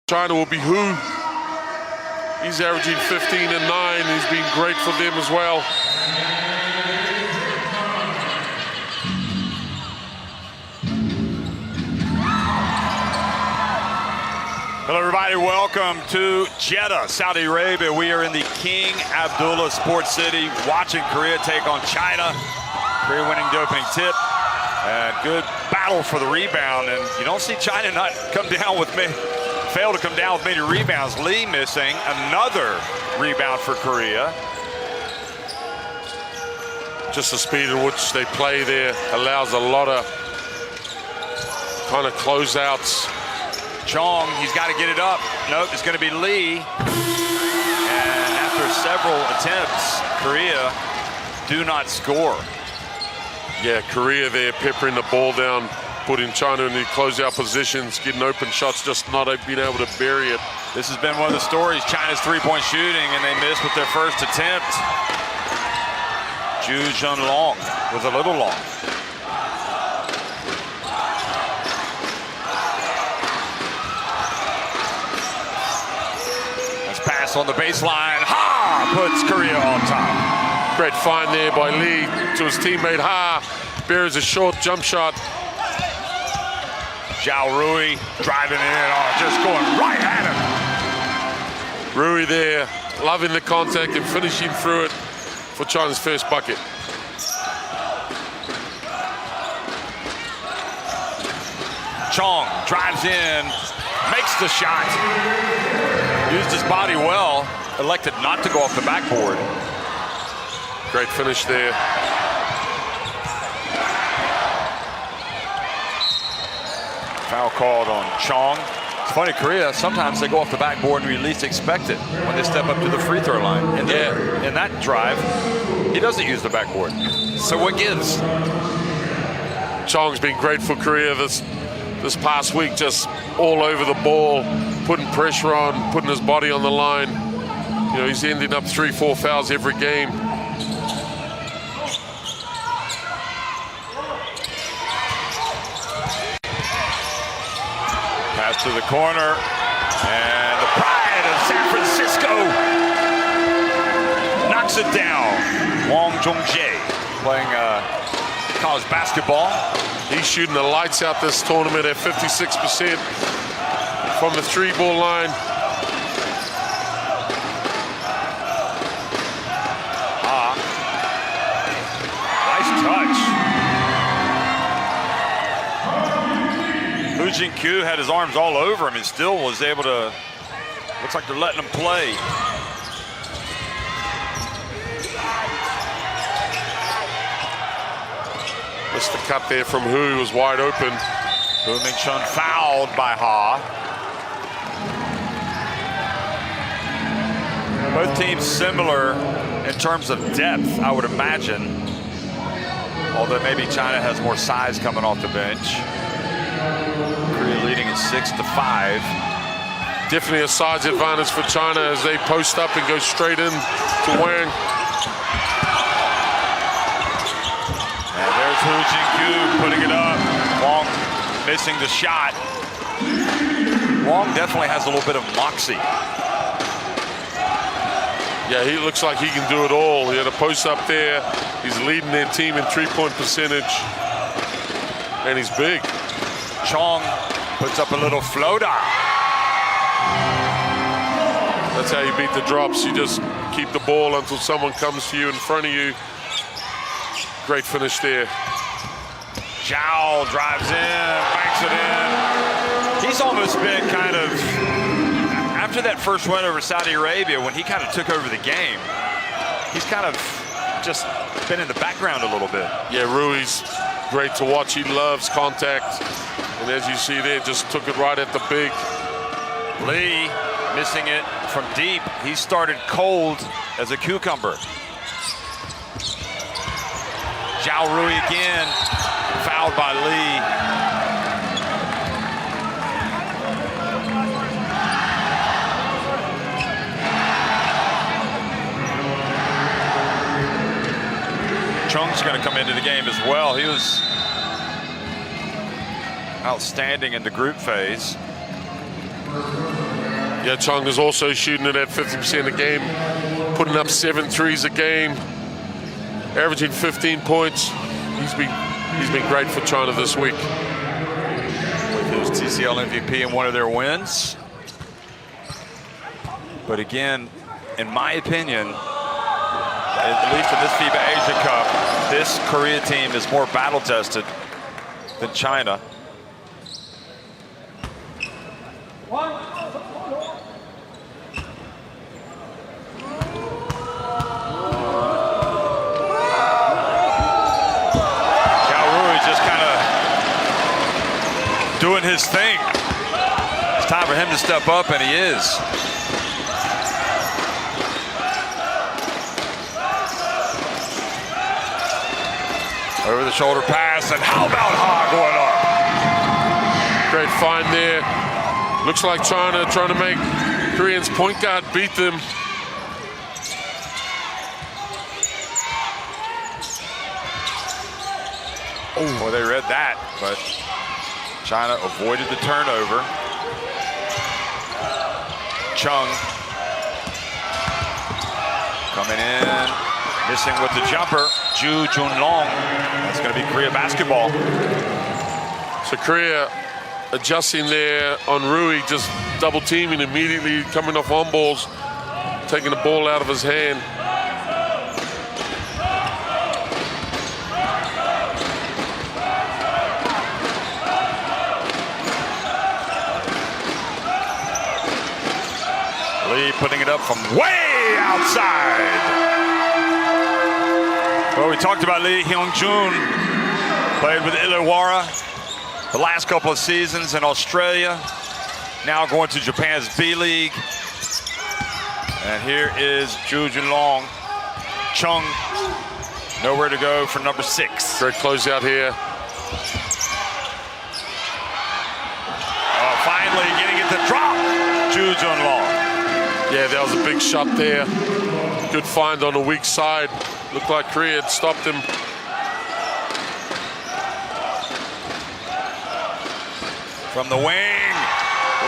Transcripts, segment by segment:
China will be Hu. He's averaging 15 and 9. He's been great for them as well. Hello everybody, welcome to Jeddah, Saudi Arabia. We are in the King Abdullah Sports City, watching Korea take on China. Korea winning the opening tip. Good battle for the rebound, and you don't see China not come down with me. Fail to come down with many rebounds. Lee missing another rebound for Korea. Just the speed in which they play there allows a lot of kind of closeouts. Chong, he's got to get it up. Nope, it's going to be Lee. And after several attempts, Korea do not score. Yeah, Korea there peppering the ball down, putting China in the closeout positions, getting open shots, just not being able to bury it. This has been one of the stories. China's three-point shooting, and they missed with their first attempt. Junlong was a little long. Let's pass on the baseline. Ha! Puts Korea on top. Great find there by Lee to his teammate Ha. Buries a short jump shot. Zhao Rui driving in, just going right at him. Rui there, loving the contact and finishing through it for China's first bucket. Chong drives in, makes the shot. Used his body well, elected not to go off the backboard. Great finish there. Foul called on Chong. It's funny, Korea, sometimes they go off the backboard and we least expect it when they step up to the free throw line. And in that drive, he doesn't use the backboard. So what gives? Chong's been great for Korea this past week, just all over the ball, putting pressure on, putting his body on the line. You know, he's ending up 3-4 fouls every game. Pass to the corner, and the pride of San Francisco knocks it down. Wang Junjie playing college basketball. He's shooting the lights out this tournament at 56% from the three-ball line. Nice touch. Jinqiu had his arms all over him and still was able to, looks like they're letting him play. Missed the cut there from Hu, was wide open. Hu Mingchun fouled by Ha. Both teams similar in terms of depth, I would imagine. Although maybe China has more size coming off the bench. Korea leading at 6-5. Definitely a size advantage for China as they post up and go straight in to Wang. And there's Hu Jinqiu putting it up. Wang missing the shot. Wang definitely has a little bit of moxie. Yeah, he looks like he can do it all. He had a post up there. He's leading their team in three-point percentage. And he's big. Chong puts up a little floater. That's how you beat the drops. You just keep the ball until someone comes to you in front of you. Great finish there. Zhao drives in, banks it in. He's almost been kind of, after that first win over Saudi Arabia, when he kind of took over the game, he's kind of just been in the background a little bit. Yeah, Rui's great to watch. He loves contact. And as you see there, just took it right at the big. Lee missing it from deep. He started cold as a cucumber. Zhao Rui again, fouled by Lee. Chung's going to come into the game as well. He was outstanding in the group phase. Yeah, Cheng is also shooting it at 50% a game, putting up 7 threes a game, averaging 15 points. He's been great for China this week. With his TCL MVP in one of their wins. But again, in my opinion, at least in this FIBA Asia Cup, this Korea team is more battle-tested than China. Doing his thing. It's time for him to step up, and he is. Over the shoulder pass, and how about Ha going up? Great find there. Looks like China trying to make Koreans point guard beat them. Oh, well, they read that, but China avoided the turnover. Cheng coming in, missing with the jumper. Junlong. That's going to be Korea basketball. So Korea adjusting there on Rui, just double teaming immediately, coming off on balls, taking the ball out of his hand. Putting it up from way outside. Well, we talked about Lee Hyung-jun. Played with Illawarra the last couple of seasons in Australia. Now going to Japan's B-League. And here is Junlong. Cheng, nowhere to go for number 6. Great closeout here. Finally getting it to drop. Junlong. Yeah, that was a big shot there. Good find on the weak side. Looked like Korea had stopped him. From the wing,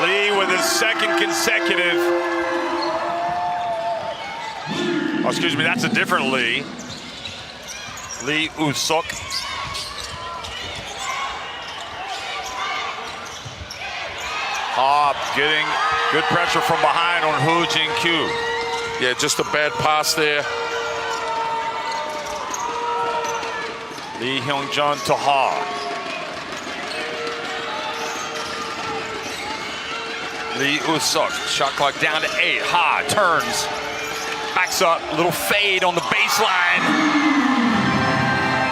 Lee with his second consecutive. Oh, excuse me, that's a different Lee. Lee Usok. Getting good pressure from behind on Jinqiu. Yeah, just a bad pass there. Lee Hyung-jun to Ha. Lee Usok, shot clock down to 8. Ha turns, backs up, little fade on the baseline.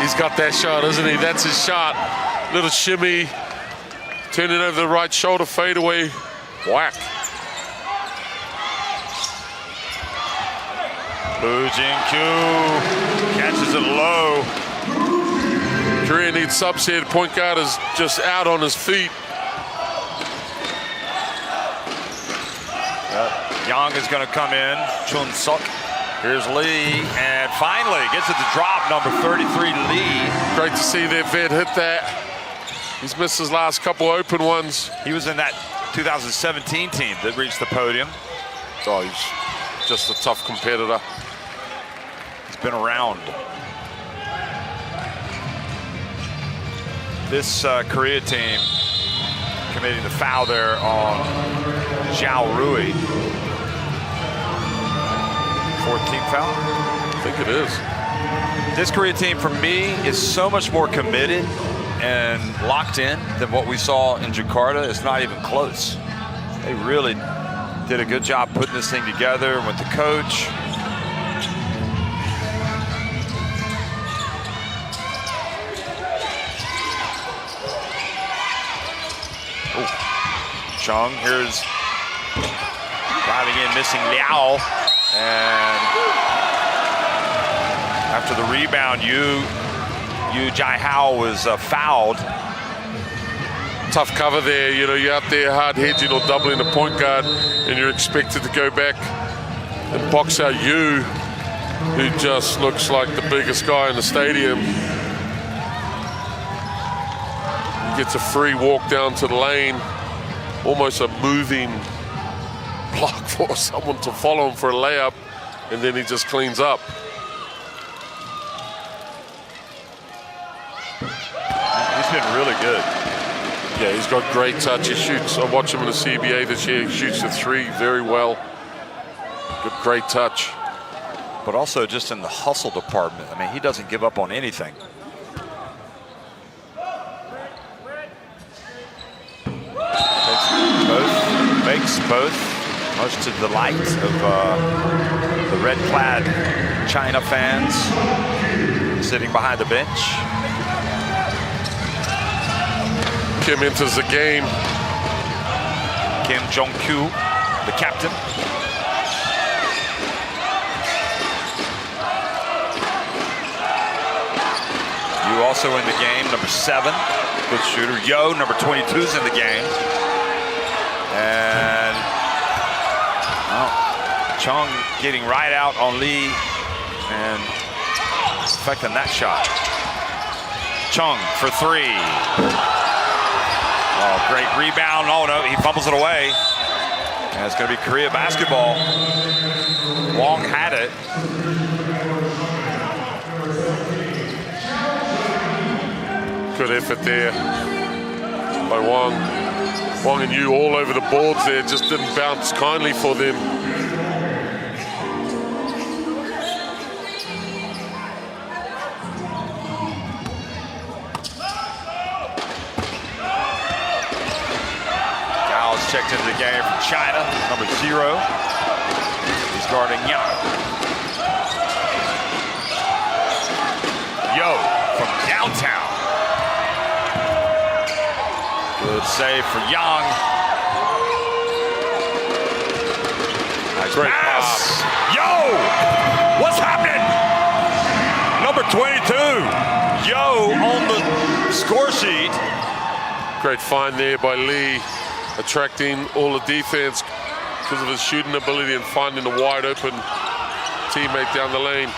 He's got that shot, isn't he? That's his shot. Little shimmy, turning over the right shoulder, fade away, whack. Jinqiu catches it low. Korea needs subs here. The point guard is just out on his feet. Yang is going to come in. Chun Suk. Here's Lee, and finally gets it to drop. Number 33, Lee. Great to see that vet hit that. He's missed his last couple open ones. He was in that 2017 team that reached the podium. Oh, he's just a tough competitor. He's been around. This Korea team committing the foul there on Zhao Rui. 14th foul? I think it is. This Korea team, for me, is so much more committed and locked in than what we saw in Jakarta. It's not even close. They really did a good job putting this thing together with the coach. Cheng, here's driving in, missing Liao. And after the rebound, Yu Jai-hao was fouled. Tough cover there. You know, you're out there hard hedging or doubling the point guard, and you're expected to go back and box out Yu, who just looks like the biggest guy in the stadium. He gets a free walk down to the lane, almost a moving block for someone to follow him for a layup, and then he just cleans up. He's been really good. Yeah, he's got great touch. He shoots. I watch him in the CBA this year. He shoots the three very well. Good, great touch. But also just in the hustle department. I mean, he doesn't give up on anything. Makes both, much to the delight of the red-clad China fans sitting behind the bench. Kim enters the game. Kim Jinqiu, the captain. You also in the game, number 7, good shooter. Yo, number 22 is in the game. And Cheng getting right out on Lee and affecting that shot. Cheng for 3. Oh, great rebound. Oh no, he fumbles it away. And it's going to be Korea basketball. Wang had it. Good effort there by Wang. Wang and Yu all over the boards there, just didn't bounce kindly for them. Zhao's checked into the game from China, number 0. He's guarding Yang. Yo from downtown. Good save for Yang. Nice Great pass. Yo! What's happening? Number 22. Yo on the score sheet. Great find there by Lee, attracting all the defense because of his shooting ability and finding a wide open teammate down the lane.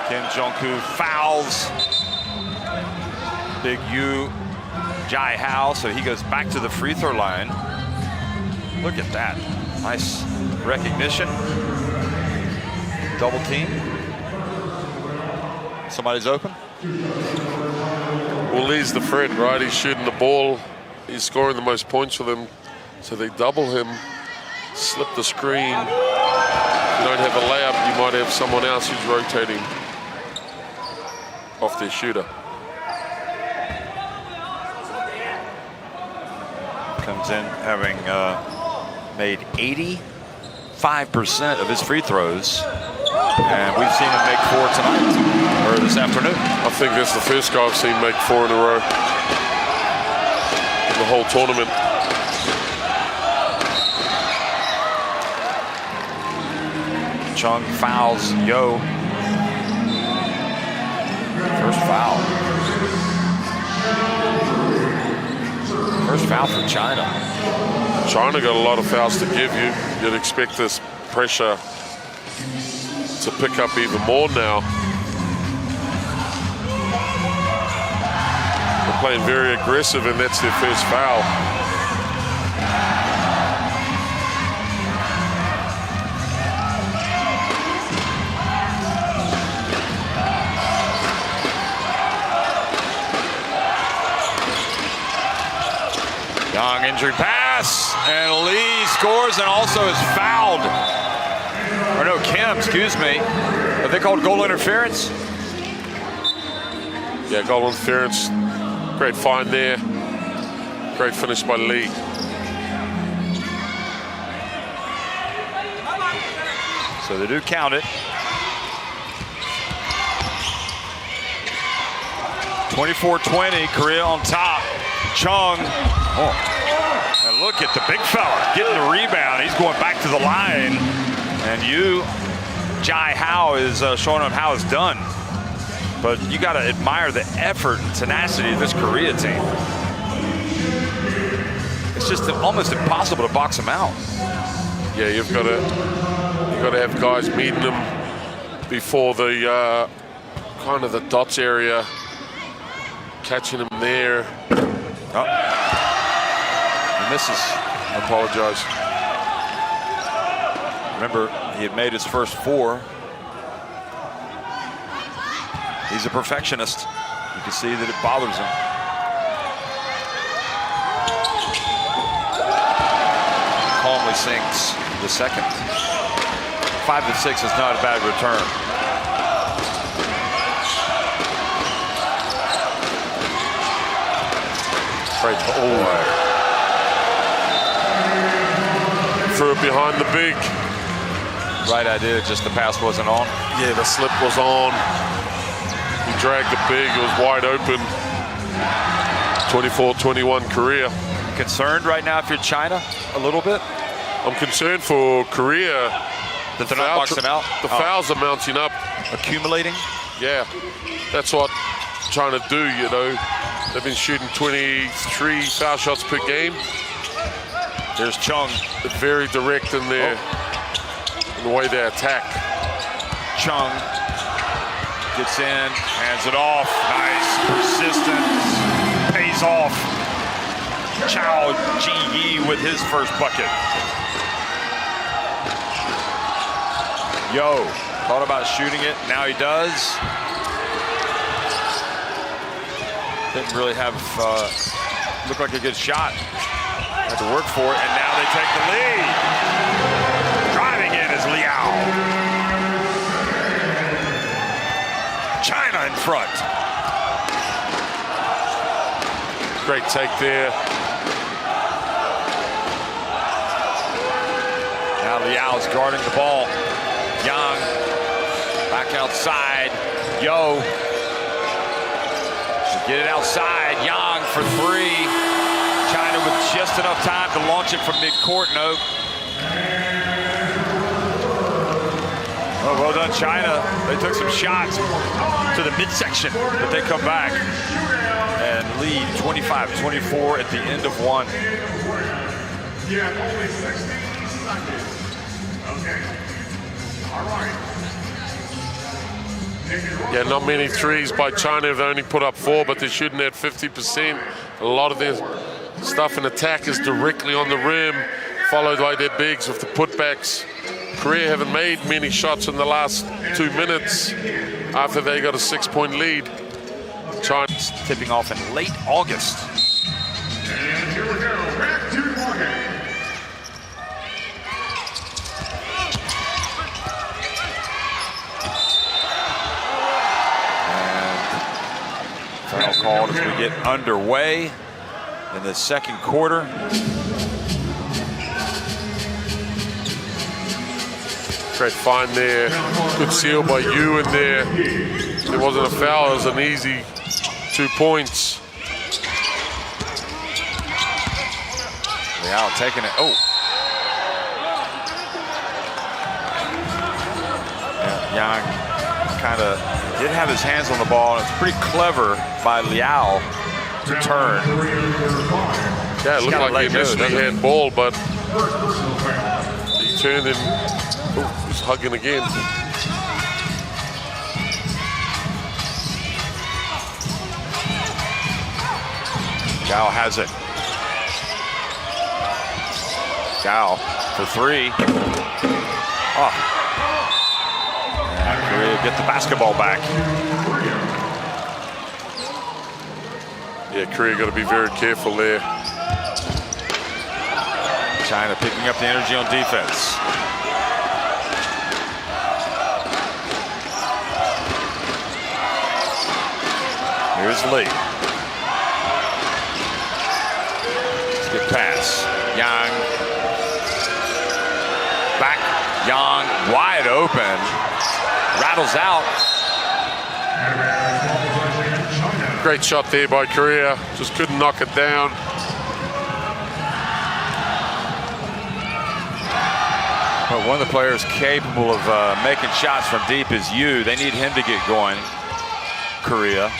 Kim Jinqiu fouls Big Yu Zhao, so he goes back to the free throw line. Look at that. Nice recognition. Double team. Somebody's open. Well, Lee's the threat, right? He's shooting the ball. He's scoring the most points for them. So they double him, slip the screen. If you don't have a layup, you might have someone else who's rotating off their shooter. Comes in having made 85% of his free throws. And we've seen him make 4 tonight, or this afternoon. I think that's the first guy I've seen make 4 in a row in the whole tournament. Cheng fouls Yo. First foul. First foul for China. China got a lot of fouls to give you. You'd expect this pressure to pick up even more now. They're playing very aggressive, and that's their first foul. Young injury pass, and Lee scores and also is fouled. Or no, Kim, excuse me. Are they called goal interference? Yeah, goal interference. Great find there. Great finish by Lee. So they do count it. 24-20, Korea on top. Cheng. Oh. And look at the big fella getting the rebound. He's going back to the line. And Yu Zhao is showing him how it's done. But you got to admire the effort and tenacity of this Korea team. It's just almost impossible to box them out. Yeah, you've got to have guys meeting them before the kind of the dots area, catching them there. misses. I apologize. Remember, he had made his first 4. He's a perfectionist. You can see that it bothers him. Calmly sinks the second. 5 to 6 is not a bad return. Great. Threw it behind the big. Right idea, just the pass wasn't on. Yeah, the slip was on. He dragged the big, it was wide open. 24-21 Korea. Concerned right now if you're China a little bit? I'm concerned for Korea. That they're not boxing out? The fouls are mounting up. Accumulating? Yeah, that's what China do, you know. They've been shooting 23 foul shots per game. There's Cheng. They're very direct in their in the way they attack. Cheng gets in, hands it off. Nice, persistence, pays off. Zhao with his first bucket. Yo, thought about shooting it, now he does. Didn't really have, looked like a good shot. Had to work for it, and now they take the lead. Driving in is Liao. China in front. Great take there. Now Liao's guarding the ball. Yang back outside. Yo. Get it outside. Yang for 3. China with just enough time to launch it from midcourt. No. Oh, well done, China. They took some shots to the midsection, but they come back and lead 25-24 at the end of 1. Yeah, only 16 seconds. Okay. All right. Yeah, not many threes by China. They only put up 4, but they're shooting at 50%. A lot of their stuff in attack is directly on the rim, followed by their bigs with the putbacks. Korea haven't made many shots in the last 2 minutes after they got a 6-point lead. China's tipping off in late August. And here we go, back to Morgan. Foul called as we get underway in the second quarter. great find there. Good seal by Yu in there. It wasn't a foul, it was an easy 2 points. Zhao taking it. Oh. Yang kind of did have his hands on the ball, and it's pretty clever by Liao to turn. Yeah, it looked like he initially had ball, but he turned and was hugging again. Zhao has it. Zhao for three. Oh. And Korea get the basketball back. Yeah, Korea got to be very careful there. China picking up the energy on defense. Here's Lee. Good pass. Yang. Back. Yang wide open. Rattles out. Great shot there by Korea. Just couldn't knock it down. But one of the players capable of making shots from deep is Yu. They need him to get going, Korea.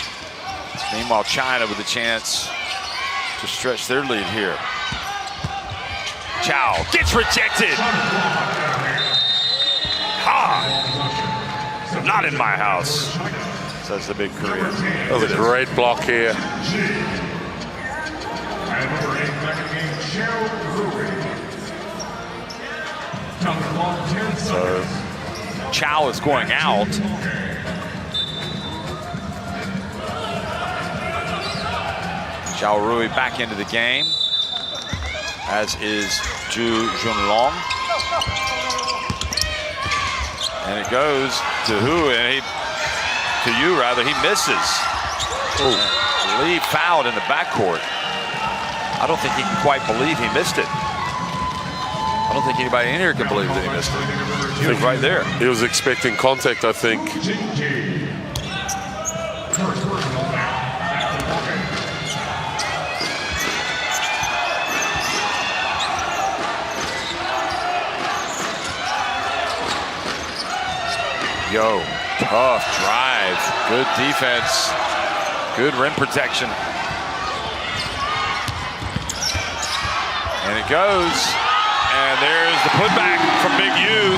Meanwhile, China with a chance to stretch their lead here. Zhao gets rejected. Ha! Not in my house, says the big Korean. That was a great block here. So Zhao is going out. Zhao Rui back into the game, as is Junlong. And it goes to who? And he misses. Ooh. Lee fouled in the backcourt. I don't think he can quite believe he missed it. I don't think anybody in here can believe that he missed it. He was right there. He was expecting contact, I think. Yo, tough drive. Good defense. Good rim protection. And it goes. And there's the putback from Big U.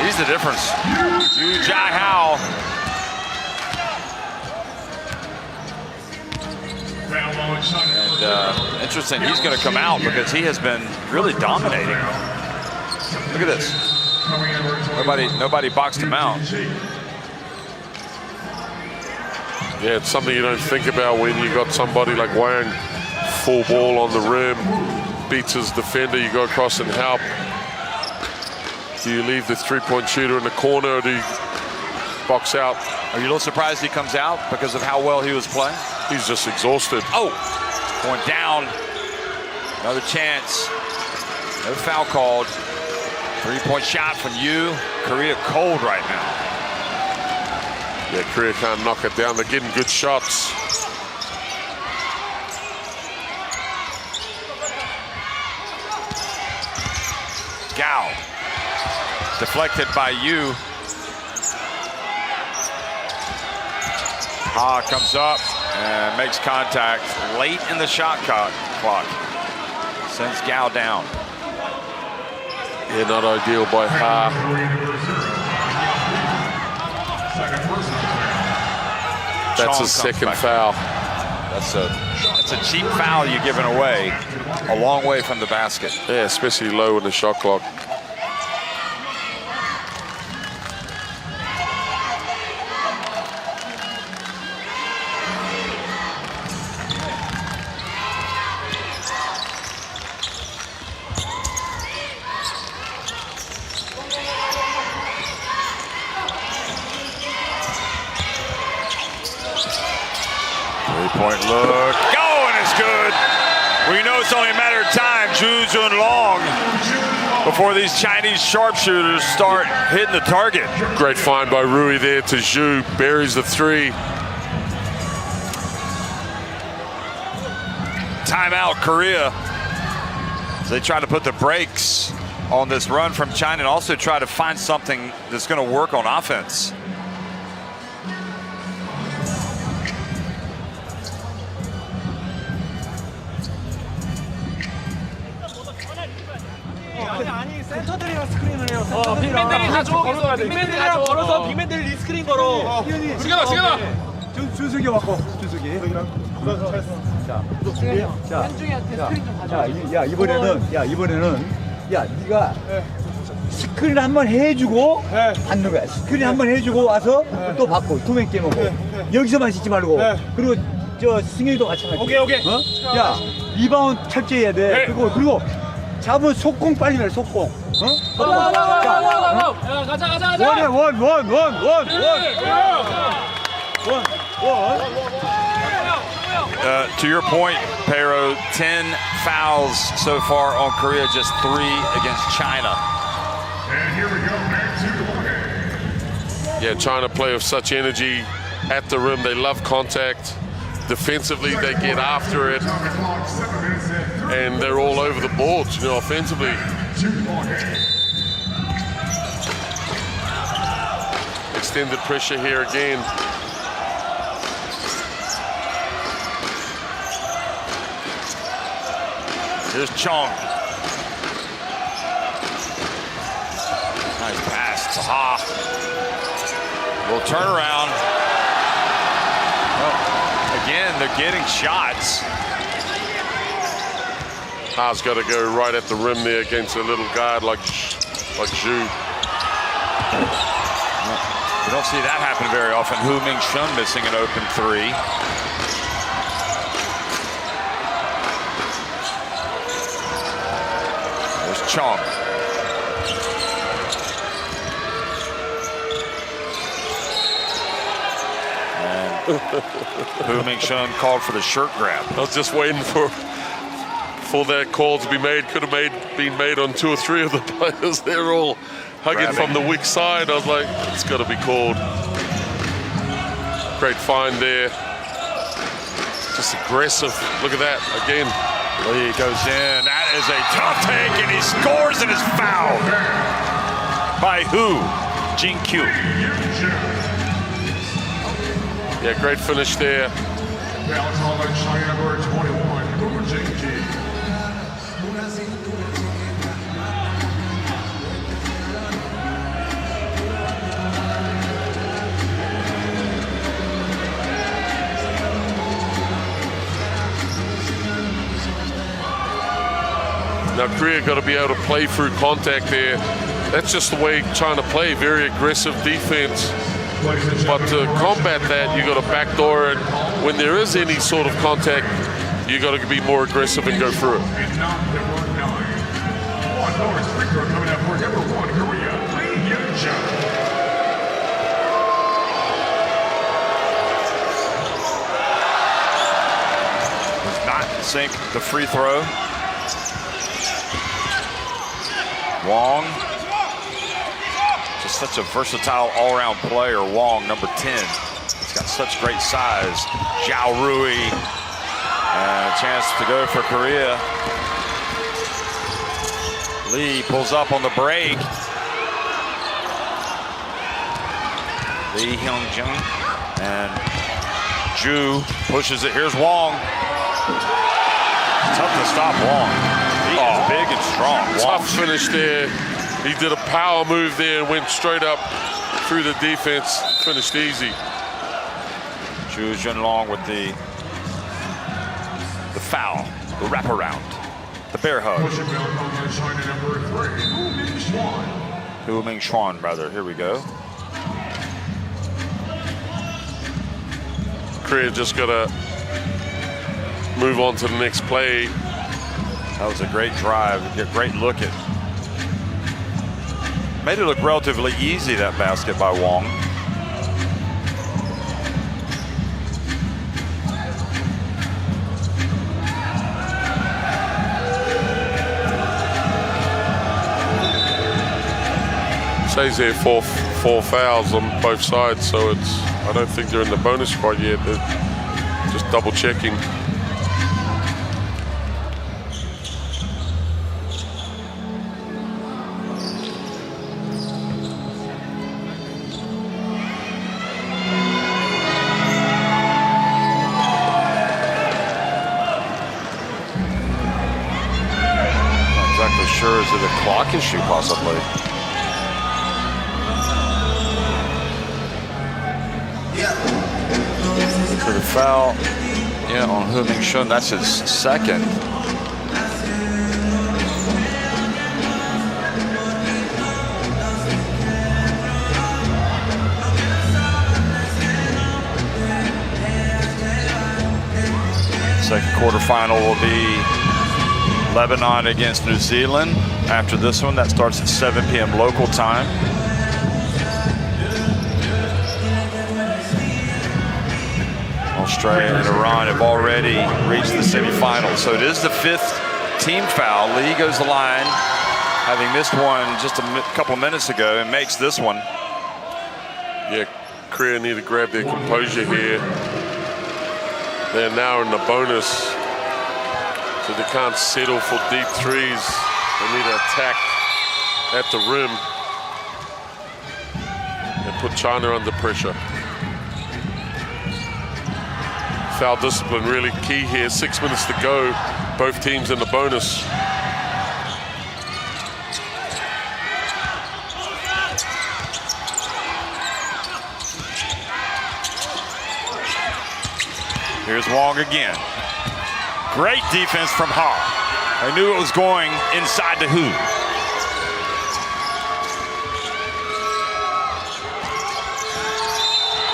He's the difference. Yu Jai-Hao. And interesting, he's going to come out because he has been really dominating. Look at this. Nobody boxed him out. Yeah, it's something you don't think about when you got somebody like Wang, full ball on the rim, beats his defender, you go across and help. Do you leave the three-point shooter in the corner, or do you box out? Are you a little surprised he comes out because of how well he was playing? He's just exhausted. Oh, going down. Another chance. No foul called. Three-point shot from Yu. Korea cold right now. Yeah, Korea can't knock it down. They're getting good shots. Zhao. Deflected by Yu. Ha comes up and makes contact late in the shot clock. Sends Zhao down. Yeah, not ideal by Ha. That's his second foul. That's a cheap foul you're giving away a long way from the basket. Yeah, especially low in the shot clock. 3-point look. Go, and it's good. We know it's only a matter of time. Junlong before these Chinese sharpshooters start hitting the target. Great find by Rui there to Zhao. Buries the three. Timeout, Korea. So they try to put the brakes on this run from China and also try to find something that's going to work on offense. 빅맨들이 다 줘. 빅맨들이랑 걸어서 빅맨들 리스크린 거로. 지금아. 준석이 왔고, 준석이. 야, 이번에는 네가 스크린 한번 해주고 받는 거야. 스크린 한번 해주고 와서 또 받고 투맨 게임하고 여기서만 쉬지 말고. 그리고 저 승현이도 마찬가지. 오케이. 어? 야, 리바운드 철저해야 돼. 그리고 잡은 속공 빨리 내, 속공. 어? 야, 가자. 원. To your point, Pero, 10 fouls so far on Korea, just 3 against China. And here we go, back to the Yeah, China play with such energy at the rim. They love contact. Defensively, they get after it. And they're all over the boards, offensively. Extended pressure here again. Here's Chong. Nice pass to Ha. Little turnaround. Well, again, they're getting shots. Ha's got to go right at the rim there against a little guard like Zhao. We don't see that happen very often. Hu Ming Shun missing an open three. There's Chong. Hu Ming Shun called for the shirt grab. I was just waiting for that call to be made. Could have been made on 2 or 3 of the players. They're all hugging from the weak side. I was like, it's got to be called. Great find there. Just aggressive. Look at that again. Lee goes in. That is a tough take, and he scores and is fouled by Hu Jinqiu. Yeah, great finish there. Foul call on China number 21, Wang Junjie. Now Korea got to be able to play through contact there. That's just the way China play, very aggressive defense. But to combat that, you got to backdoor it. When there is any sort of contact, you got to be more aggressive and go through it. And now number 9. On North free throw coming up for number 1, Korea, Zhao. Does not sink the free throw. Wang, just such a versatile all-around player. Wang, number 10. He's got such great size. Zhao Rui, and a chance to go for Korea. Lee pulls up on the break. Lee Hyung-jung, and Zhu pushes it. Here's Wang. Tough to stop Wang. He is big and strong. Tough finish there. He did a power move there and went straight up through the defense. Finished easy. Zhu Junlong with the foul, the wraparound, the bear hug. Pushing foul call on China number 3, Hu Ming Chuan, rather. Here we go. Korea just got to move on to the next play. That was a great drive, a great look at. Made it look relatively easy, that basket by Wang. Says there four fouls on both sides, so I don't think they're in the bonus quite yet. They're just double checking. Sure, is it a clock issue possibly? For the foul, yeah, on Hu Ming Shun, that's his second. Second quarterfinal will be Lebanon against New Zealand. After this one, that starts at 7 p.m. local time. Australia and Iran have already reached the semifinals. So it is the 5th team foul. Lee goes the line, having missed one just a couple minutes ago, and makes this one. Yeah, Korea need to grab their composure here. They're now in the bonus, so they can't settle for deep threes. They need to attack at the rim and put China under pressure. Foul discipline really key here. 6 minutes to go. Both teams in the bonus. Here's Wang again. Great defense from Ha. I knew it was going inside the hoop.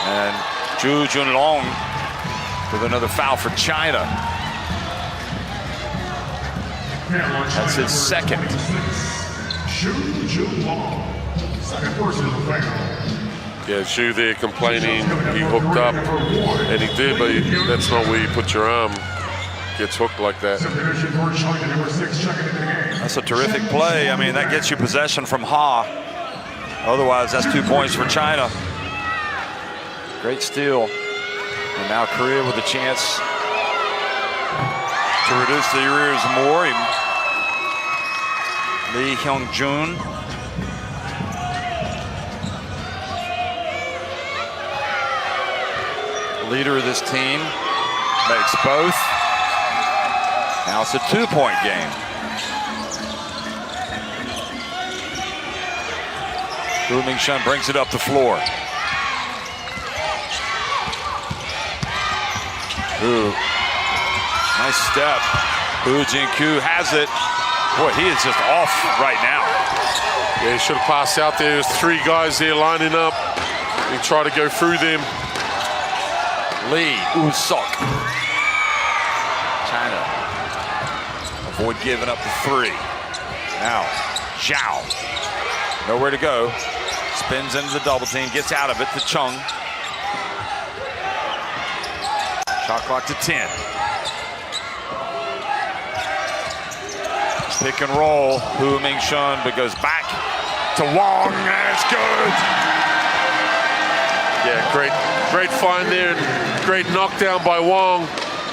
And Junlong with another foul for China. That's his second. Junlong, second personal foul. Yeah, Zhao there complaining he hooked up, and he did, but that's not where you put your arm. Gets hooked like that. That's a terrific play. I mean, that gets you possession from Ha. Otherwise, that's 2 points for China. Great steal. And now Korea with a chance to reduce the arrears more. Lee Hyung-jun. Leader of this team. Makes both. Now it's a 2-point game. Hu Mingshun brings it up the floor. Hu, nice step. Hu Jinqiu has it. Boy, he is just off right now. Yeah, he should have passed out there. There's 3 guys there lining up. He tried to go through them. Lee Woo-sok. China avoid giving up the 3. Now Zhao, nowhere to go. Spins into the double team, gets out of it to Cheng. Shot clock to 10. Pick and roll. Hu Mingshun, but goes back to Wang. That's good. Yeah, great find there. Great knockdown by Wang.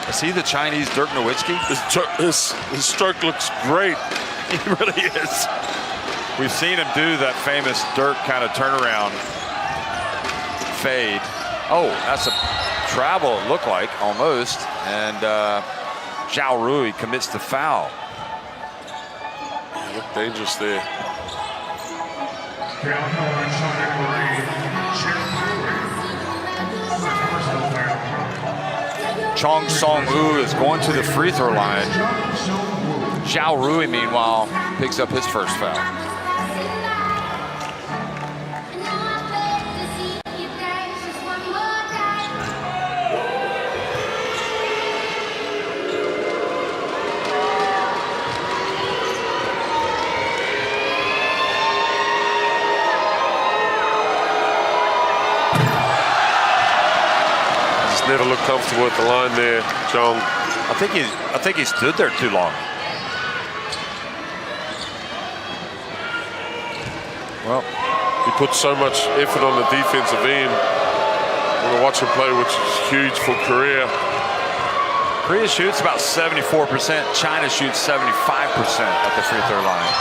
Is he the Chinese Dirk Nowitzki? His stroke looks great. He really is. We've seen him do that famous Dirk kind of turnaround fade. Oh, that's a travel, it looked like, almost. And Zhao Rui commits the foul. Look dangerous there. Chong Song-woo is going to the free throw line. Zhao Rui, meanwhile, picks up his first foul. Never looked comfortable at the line there, Zhang. I think he stood there too long. Well, he put so much effort on the defensive end. We're gonna watch him play, which is huge for Korea. Korea shoots about 74%. China shoots 75% at the free throw line.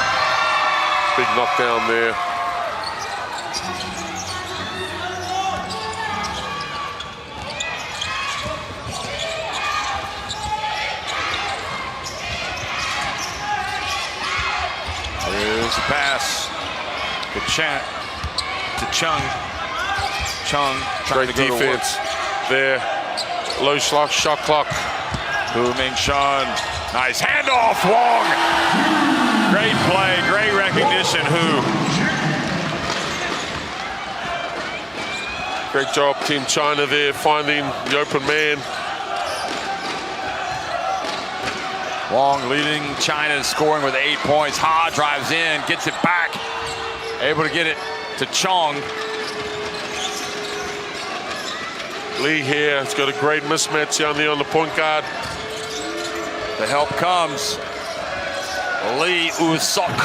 Big knockdown there. There's a pass to Cheng. Great defense there. Low shot clock. Hu Mingshun. Nice handoff, Wang. Great play, great recognition, Hu. Great job, Team China there, finding the open man. Wang leading China, scoring with 8 points. Ha drives in, gets it back. Able to get it to Chong. Lee here, it's got a great mismatch down there on the point guard. The help comes. Lee Woo-sok,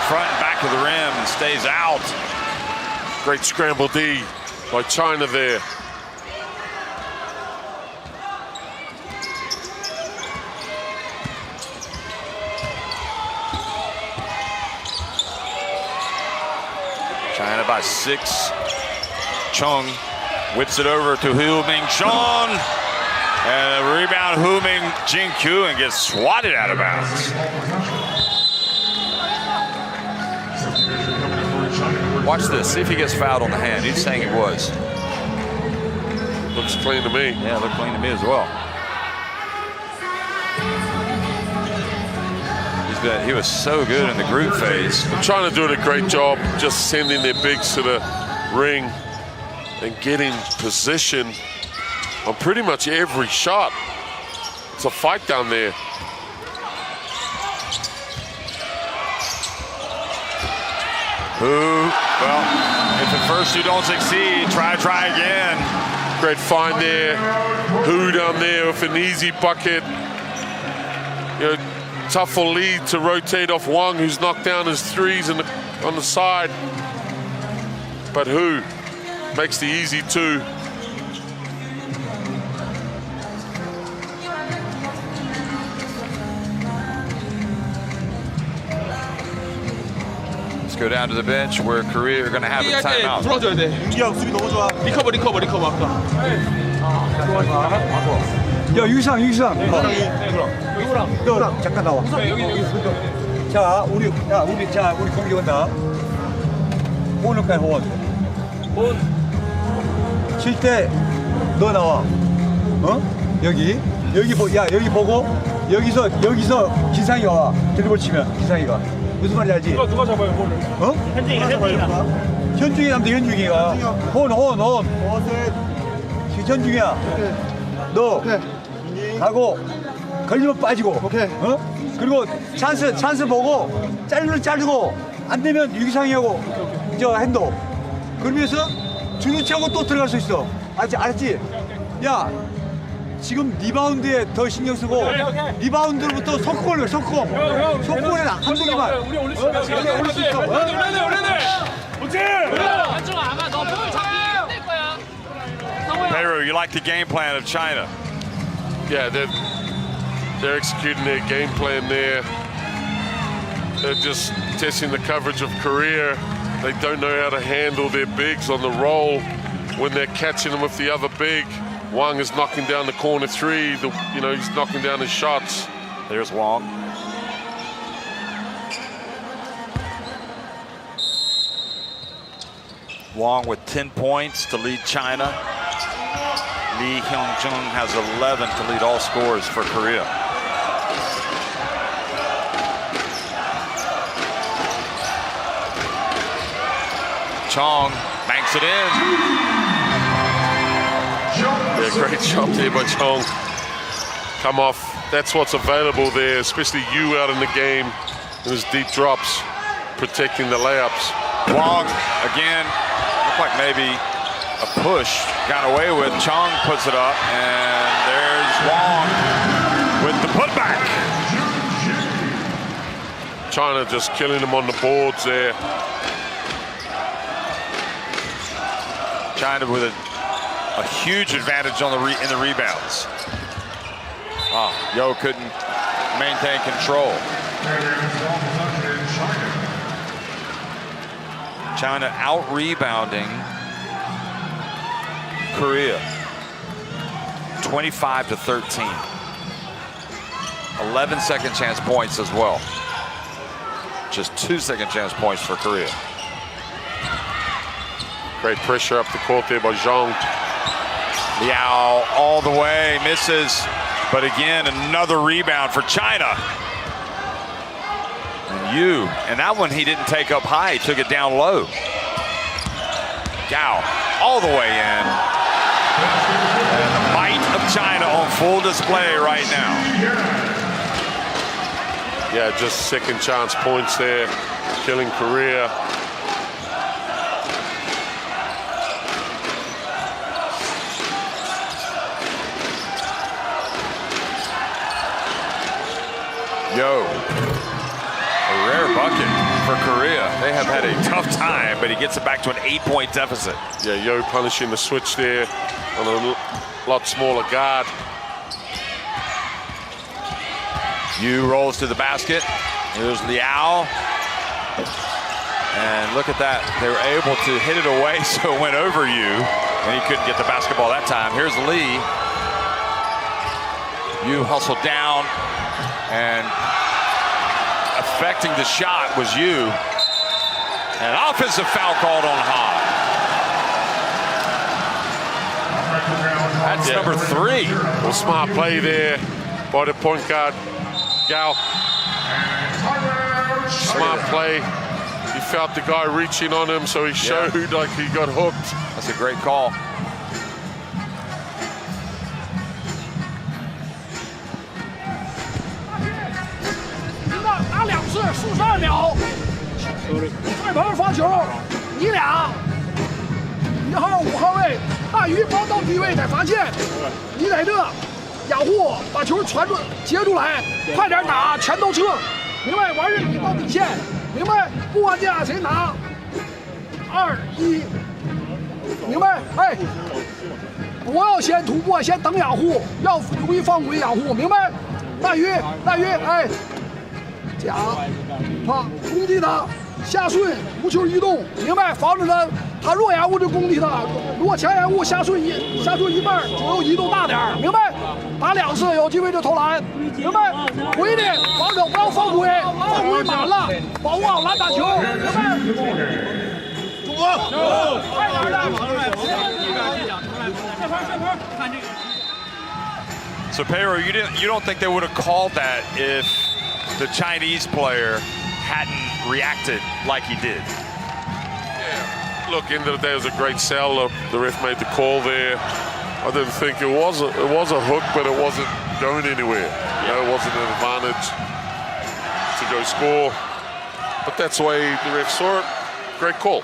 front and back of the rim, and stays out. Great scramble D by China there. China by 6. Cheng whips it over to Hu Mingshun. And a rebound, Hu Jinqiu, and gets swatted out of bounds. Watch this. See if he gets fouled on the hand. He's saying he was. Looks clean to me. Yeah, it looked clean to me as well. that he was so good in the group phase. China doing a great job just sending their bigs to the ring and getting position on pretty much every shot. It's a fight down there. Well, if at first you don't succeed, try again. Great find there. Hu down there with an easy bucket. You know, tough for lead to rotate off Wang, who's knocked down his threes on the side. But Hu makes the easy two. Go down to the bench where Korea are going to have a timeout. 들어줘야 돼. 윤기형 수비 너무 좋아. 리커버 아까. 야 유상. 누구랑? 너 잠깐 나와. 여기. 자 우리 공격 온다. 호원까지 호원. 칠 때 너 나와. 어? 여기 보고 여기서 기상이 와. 드리블 치면 기상이가. 무슨 말인지 알지? 누가 잡아요, 볼을? 어? 현중이 남자 현중이가 혼 현중이야 너 가고 걸리면 빠지고 어? 그리고 찬스 보고 자르고 안 되면 유기상이하고 저 핸도 그러면서 주는치하고 또 들어갈 수 있어 알았지? 야 지금 리바운드에 더 신경 쓰고 리바운드로부터 속공을 속공에 한 분이만 우리 올릴 수 있어. 올릴 수 있어. 안정아 아마 너 볼을 잡기 힘들 거야. Peru, you like the game plan of China? Yeah, they're executing their game plan there. They're just testing the coverage of Korea. They don't know how to handle their bigs on the roll when they're catching them with the other big. Wang is knocking down the corner three. He's knocking down his shots. There's Wang. Wang with 10 points to lead China. Lee Hyung-jung has 11 to lead all scorers for Korea. Chong banks it in. Yeah, great job there by Zhao. Come off. That's what's available there, especially you out in the game in his deep drops, protecting the layups. Wang, again, looked like maybe a push got away with. Chong puts it up, and there's Wang with the putback. China just killing him on the boards there. China with a huge advantage on in the rebounds. Yo couldn't maintain control. China out-rebounding Korea 25-13. 11 second chance points as well. Just 2 second chance points for Korea. Great pressure up the court there by Zhao. Liao all the way, misses, but again, another rebound for China. And that one he didn't take up high, he took it down low. Zhao all the way in. And the might of China on full display right now. Yeah, just second chance points there, killing Korea. Yo, a rare bucket for Korea. They have had a tough time, but he gets it back to an 8-point deficit. Yeah, Yo punishing the switch there on a lot smaller guard. Yu rolls to the basket. Here's Liao. And look at that. They were able to hit it away, so it went over Yu. And he couldn't get the basketball that time. Here's Lee. Yu hustled down. And affecting the shot was Yu. An offensive foul called on Ha. That's number 3. Well, smart play there by the point guard, Zhao. smart play. He felt the guy reaching on him, so he showed like he got hooked. That's a great call. So Pedro, you don't think they would have called that if the Chinese player hadn't reacted like he did? Yeah. Look, end of the day, it was a great sell. The ref made the call there. I didn't think it was a hook, but it wasn't going anywhere. You know, it wasn't an advantage to go score. But that's the way the ref saw it. Great call.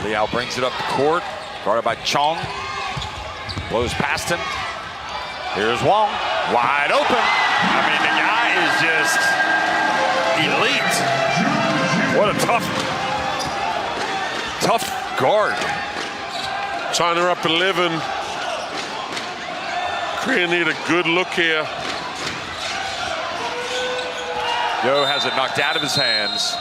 Liao brings it up the court, guarded by Chong. Blows past him. Here's Wang, wide open. I mean, the guy is just elite. What a tough guard. China up 11. Korea need a good look here. Zhao has it knocked out of his hands.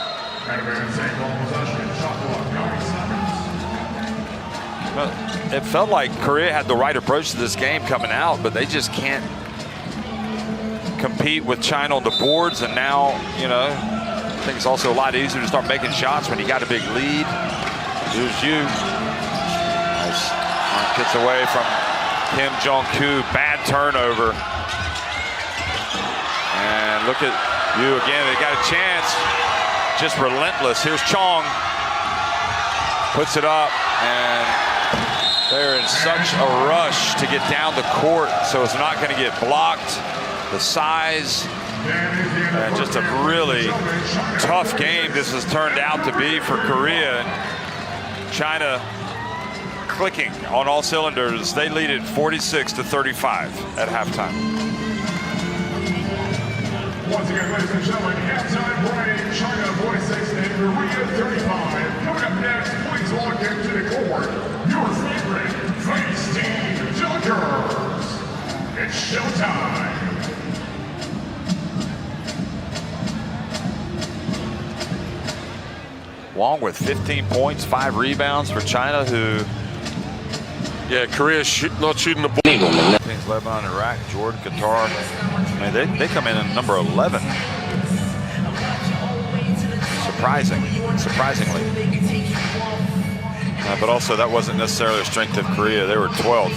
It felt like Korea had the right approach to this game coming out, but they just can't compete with China on the boards. And now, you know, I think it's also a lot easier to start making shots when you got a big lead. Here's Yu. Nice. Gets away from Kim Jinqiu. Bad turnover. And look at Yu again. They got a chance. Just relentless. Here's Chong. Puts it up, and they're in such a rush to get down the court, so it's not going to get blocked. The size, and just a really tough game this has turned out to be for Korea. China clicking on all cylinders. They lead it 46-35 at halftime. Once again, ladies and gentlemen, halftime break. China 46 and Korea 35. Coming up next, please walk into the court. Your favorite face team Dunkers. It's showtime. Wang with 15 points, 5 rebounds for China, who... Yeah, Korea not shooting the ball. Things Lebanon, Iraq, Jordan, Qatar. I mean, they come in at number 11. Surprisingly. But also, that wasn't necessarily a strength of Korea. They were 12th.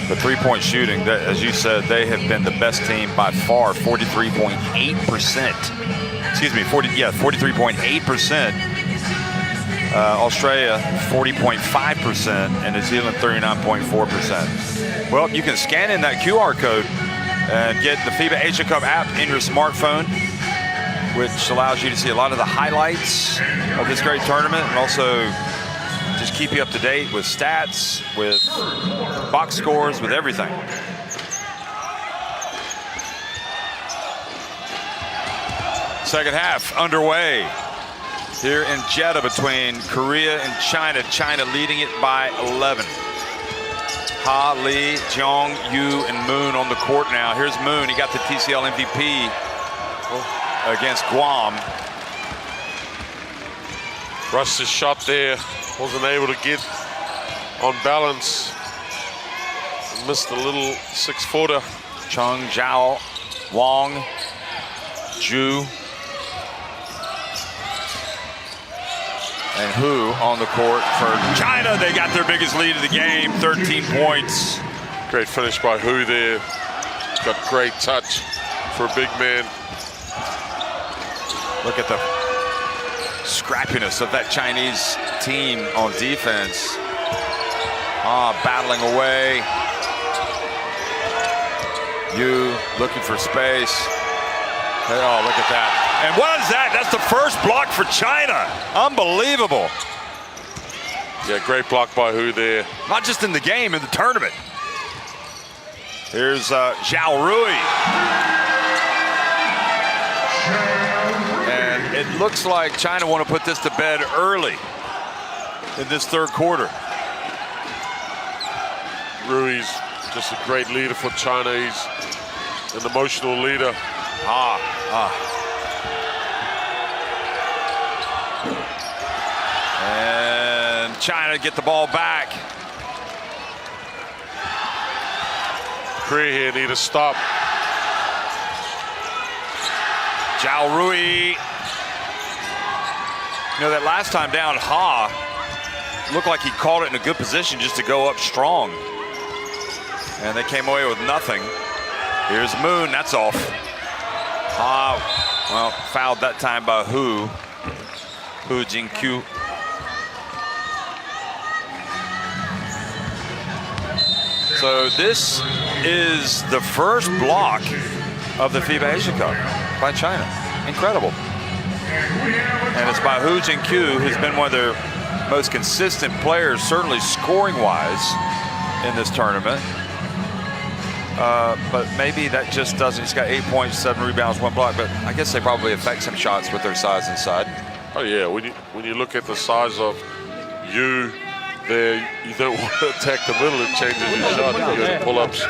The three-point shooting, as you said, they have been the best team by far, 43.8%. Excuse me, 43.8%. Australia, 40.5%, and New Zealand, 39.4%. Well, you can scan in that QR code and get the FIBA Asia Cup app in your smartphone, which allows you to see a lot of the highlights of this great tournament, and also just keep you up to date with stats, with box scores, with everything. Second half underway here in Jeddah between Korea and China. China leading it by 11. Ha, Lee, Jong, Yu, and Moon on the court now. Here's Moon. He got the TCL MVP against Guam. Rushed his shot there. Wasn't able to get on balance. Missed a little 6-footer. Chung, Zhao, Wang, Ju. And Hu on the court for China. They got their biggest lead of the game, 13 points. Great finish by Hu there. Got great touch for a big man. Look at the scrappiness of that Chinese team on defense. Battling away. Yu looking for space. Oh, look at that. And what is that? That's the first block for China. Unbelievable. Yeah, great block by Hu there. Not just in the game, in the tournament. Here's Zhao Rui. And it looks like China want to put this to bed early in this third quarter. Rui's just a great leader for China. He's an emotional leader. And China get the ball back. Korea here need to stop. Zhao Rui. You know, that last time down, looked like he called it in a good position just to go up strong. And they came away with nothing. Here's Moon, that's off. Well, fouled that time by Hu Jinqiu. So this is the first block of the FIBA Asia Cup by China. Incredible. And it's by Hu Jinqiu, who's been one of their most consistent players, certainly scoring-wise in this tournament. But maybe that just doesn't. He's got 8 points, 7 rebounds, 1 block. But I guess they probably affect some shots with their size inside. Oh yeah, when you look at the size of Yu there, you don't want to attack the middle. It changes your shot. You go to pull-ups.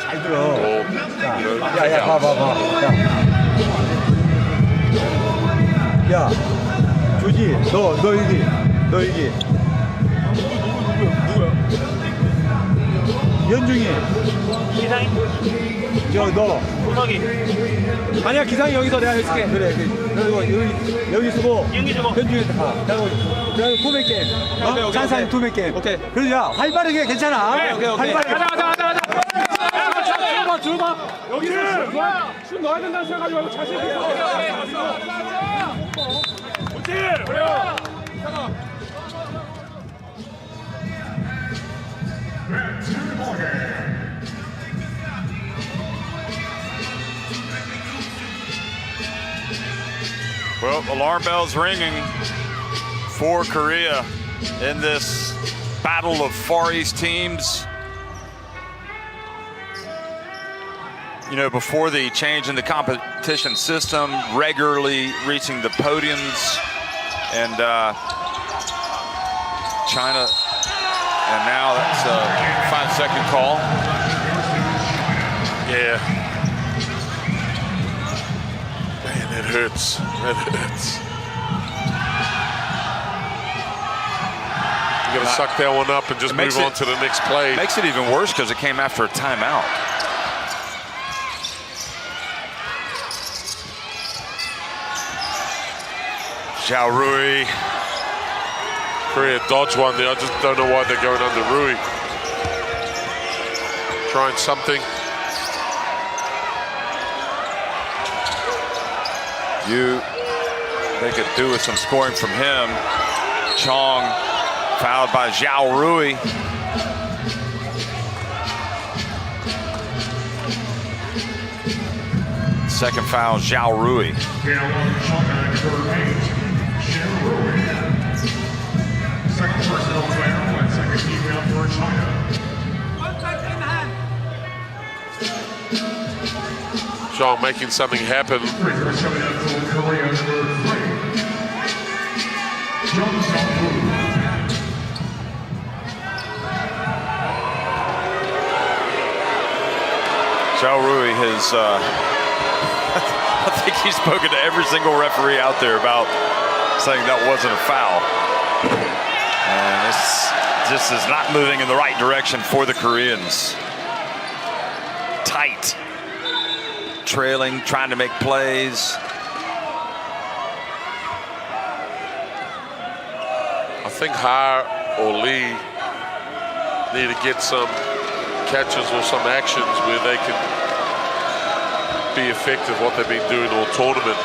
야, 조지, 너 여기. 연중이. 기상이. 너. 구석이. 아니야, 기상이 여기서 내가 해줄게. 그래, 여기 쓰고. 연기 주고. 현중이한테 가. 내가 투맨 게임. 찬산이 투맨 게임. 오케이. 그래서 야, 활발하게 괜찮아. 오케이. 활발하게. 가자. 줄봐. 여기를. 슛 넣어야 된다는 생각하지 말고 자신 있게. 그렇지. 그래요. Well, alarm bells ringing for Korea in this battle of Far East teams. You know, before the change in the competition system, regularly reaching the podiums, and China, and now that's a 5-second call. Yeah. Man, that hurts. You got to suck that one up and just move on to the next play. Makes it even worse because it came after a timeout. Zhao Rui. Korea dodged one there. I just don't know why they're going under Rui. Trying something. They could do with some scoring from him. Chong fouled by Zhao Rui. Second foul, Zhao Rui. Second personal foul and second team foul for China. Zhao making something happen. Zhao Rui has, I think he's spoken to every single referee out there about saying that wasn't a foul. And this just is not moving in the right direction for the Koreans. Tight. Trailing, trying to make plays. I think Ha or Lee need to get some catches or some actions where they can be effective what they've been doing all tournament.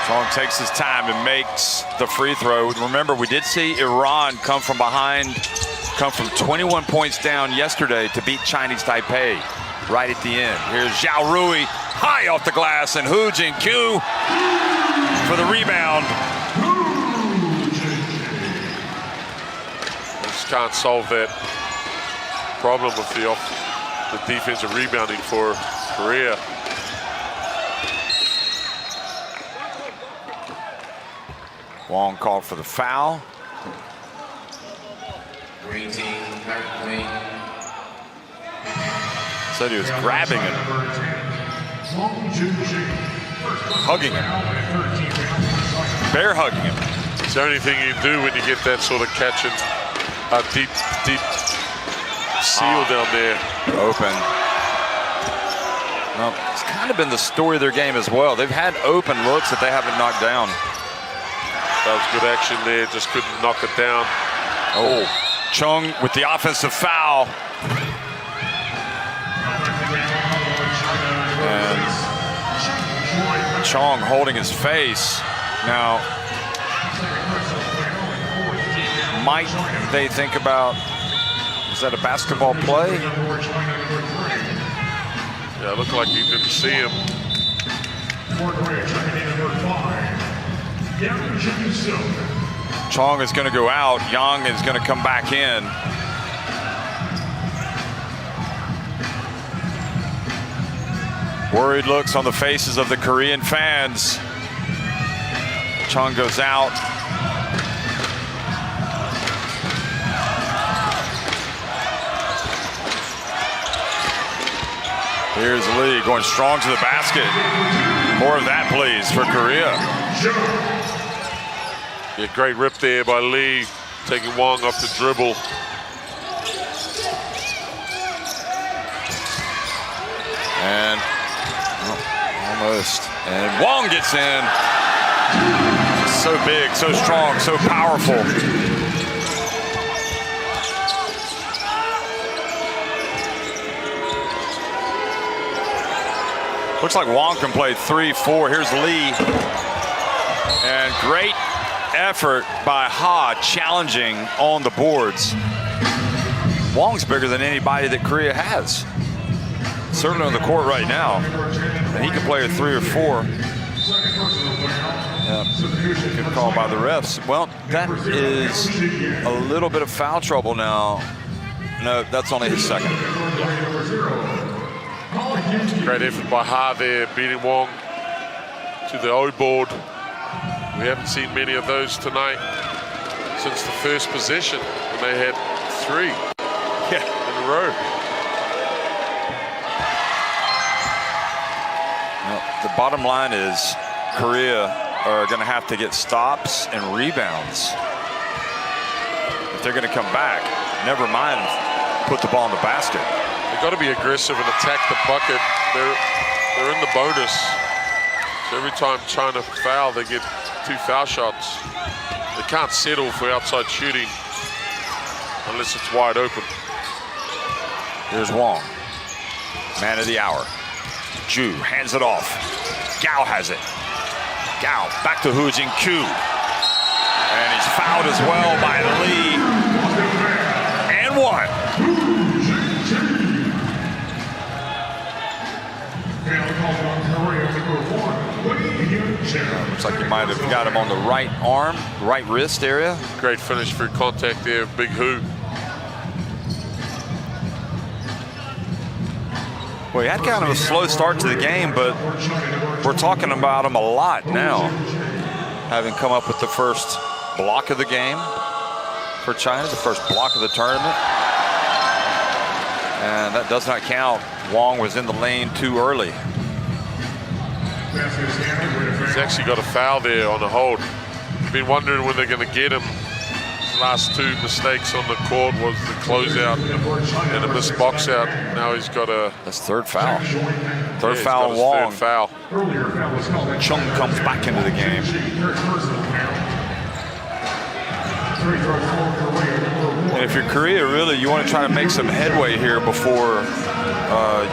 Chong takes his time and makes the free throw. Remember, we did see Iran come from behind, come from 21 points down yesterday to beat Chinese Taipei right at the end. Here's Zhao Rui, high off the glass, and Hu Jinqiu for the rebound. Just can't solve that problem with the defensive rebounding for Korea. Wang called for the foul. Said he was grabbing him, hugging him, bear hugging him. It's the only thing you do when you get that sort of catch and deep seal down there. Open. Well, it's kind of been the story of their game as well. They've had open looks that they haven't knocked down. That was good action there, just couldn't knock it down. Oh, Chung with the offensive foul. And Chong holding his face. Now, might they think about, is that a basketball play? Yeah, it looked like you didn't see him. Chong is going to go out. Yang is going to come back in. Worried looks on the faces of the Korean fans. Chong goes out. Here's Lee going strong to the basket. More of that, please, for Korea. Yeah, great rip there by Lee, taking Wang off the dribble. And almost. And Wang gets in. So big, so strong, so powerful. Looks like Wang can play 3-4. Here's Lee. And great effort by Ha, challenging on the boards. Wang's bigger than anybody that Korea has. Certainly on the court right now. And he can play a 3 or 4. Good call by the refs. Well, that is a little bit of foul trouble now. No, that's only his second. Great effort by Ha there, beating Wang to the O board. We haven't seen many of those tonight since the first possession when they had 3 in a row. Well, the bottom line is Korea are going to have to get stops and rebounds if they're going to come back. Never mind put the ball in the basket. They've got to be aggressive and attack the bucket. They're in the bonus. So every time China foul, they get 2 foul shots. They can't settle for outside shooting unless it's wide open. Here's Wang, man of the hour. Ju hands it off. Gao has it. Gao back to Hu Jinqiu. And he's fouled as well by Lee. And 1. Looks like he might have got him on the right arm, right wrist area. Great finish for contact there, Big Hu. Well, he had kind of a slow start to the game, but we're talking about him a lot now, having come up with the first block of the game for China, the first block of the tournament. And that does not count. Wang was in the lane too early. He's actually got a foul there on the hold. Been wondering when they're going to get him. His last 2 mistakes on the court was the closeout and a missed box out. Now he's got a... That's 3rd foul. Third he's foul got on his Wang. third foul. Earlier foul was called. Chung comes back into the game. Third personal foul. Free throw for Korea, number 1. And if you're Korea, really, you want to try to make some headway here before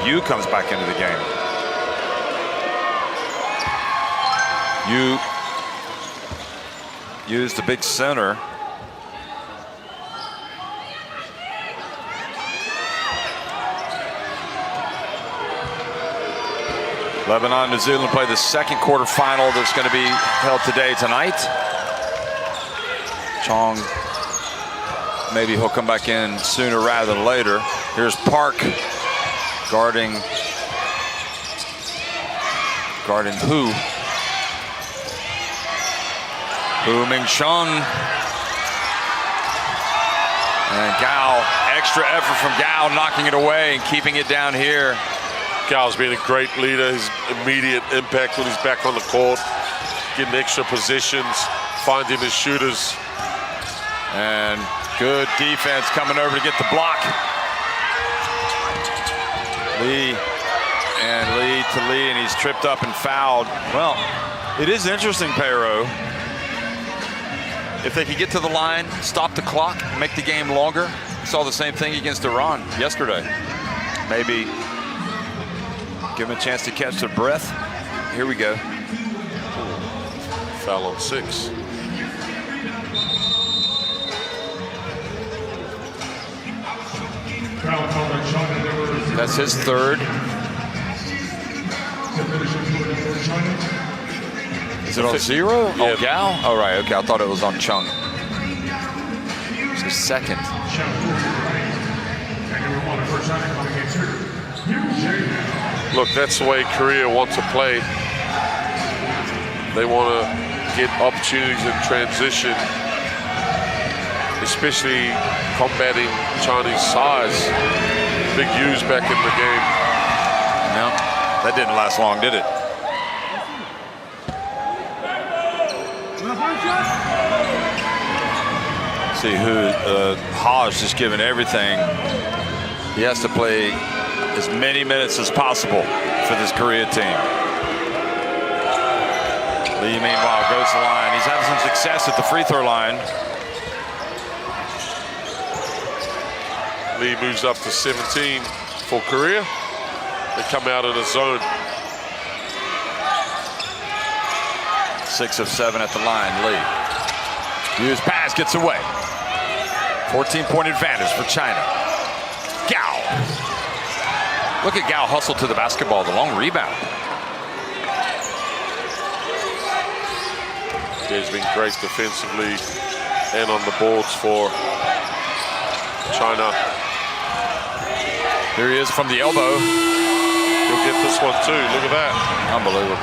Yu comes back into the game. Yu is the big center. Lebanon, New Zealand play the second quarterfinal that's going to be held tonight. Chong, maybe he'll come back in sooner rather than later. Here's Park guarding Hu. Hu Ming-shun. And Gao, extra effort from Gao, knocking it away and keeping it down here. Gao's been a great leader. His immediate impact when he's back on the court, getting extra positions, finding his shooters. And good defense coming over to get the block. Lee to Lee, and he's tripped up and fouled. Well, it is interesting, Pero. If they could get to the line, stop the clock, make the game longer. We saw the same thing against Iran yesterday. Maybe give him a chance to catch their breath. Here we go. Foul on 6. Foul called on China, number 0. That's his third. Is it on 0? Yeah. Oh, Gao? Oh, right. Okay, I thought it was on Chung. It's his second. And number 1 for China coming in 2. Junjie. Look, that's the way Korea wants to play. They want to get opportunities in transition, especially combating Chinese size. Big U's back in the game. No, that didn't last long, did it? See who Hajj just giving everything. He has to play as many minutes as possible for this Korea team. Lee, meanwhile, goes to the line. He's having some success at the free throw line. Lee moves up to 17 for Korea. They come out in a zone. 6 of 7 at the line, Lee. Yu's pass gets away. 14-point advantage for China. Gao. Look at Gao hustle to the basketball, the long rebound. He's been great defensively and on the boards for China. Here he is from the elbow. He'll get this one too. Look at that. Unbelievable.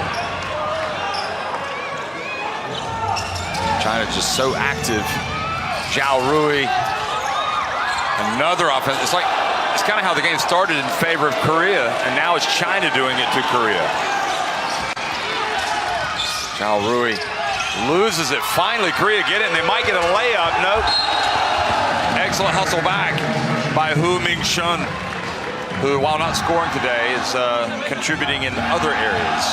China just so active. Zhao Rui. Another offense. It's kind of how the game started in favor of Korea, and now it's China doing it to Korea. Zhao Rui loses it. Finally, Korea get it, and they might get a layup. Nope. Excellent hustle back by Hu Ming-shun, who, while not scoring today, is contributing in other areas.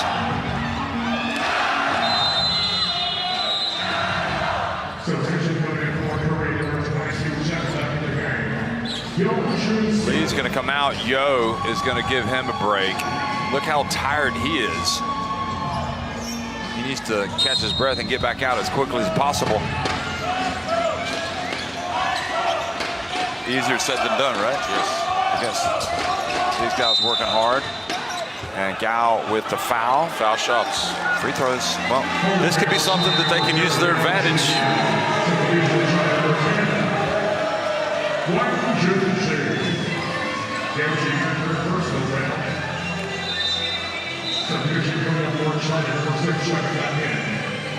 Substitution coming in for Korea, number 22, China back in the game. Lee's going to come out. Yo is going to give him a break. Look how tired he is. He needs to catch his breath and get back out as quickly as possible. Easier said than done, right? Yes. I guess these guys working hard. And Gao with the foul. Foul shots. Free throws. Well, this could be something that they can use to their advantage. Wang Junjie. Guaranteed for personal foul. Substitution coming up for China, number 6, China back in.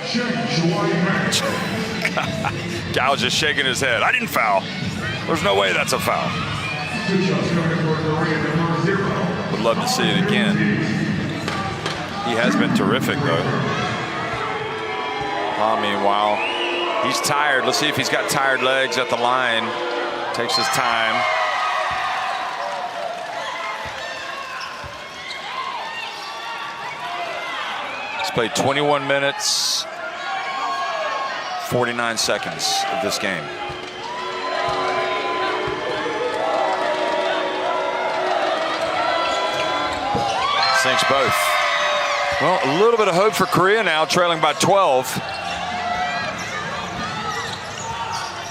Cheng Shuaipeng. Gao just shaking his head. I didn't foul. There's no way that's a foul. 2 shots coming for Korea, number 0. Would love to see it again. He has been terrific, though. Meanwhile, he's tired. Let's see if he's got tired legs at the line. Takes his time. played 21 minutes, 49 seconds of this game. Sinks both. Well, a little bit of hope for Korea now, trailing by 12.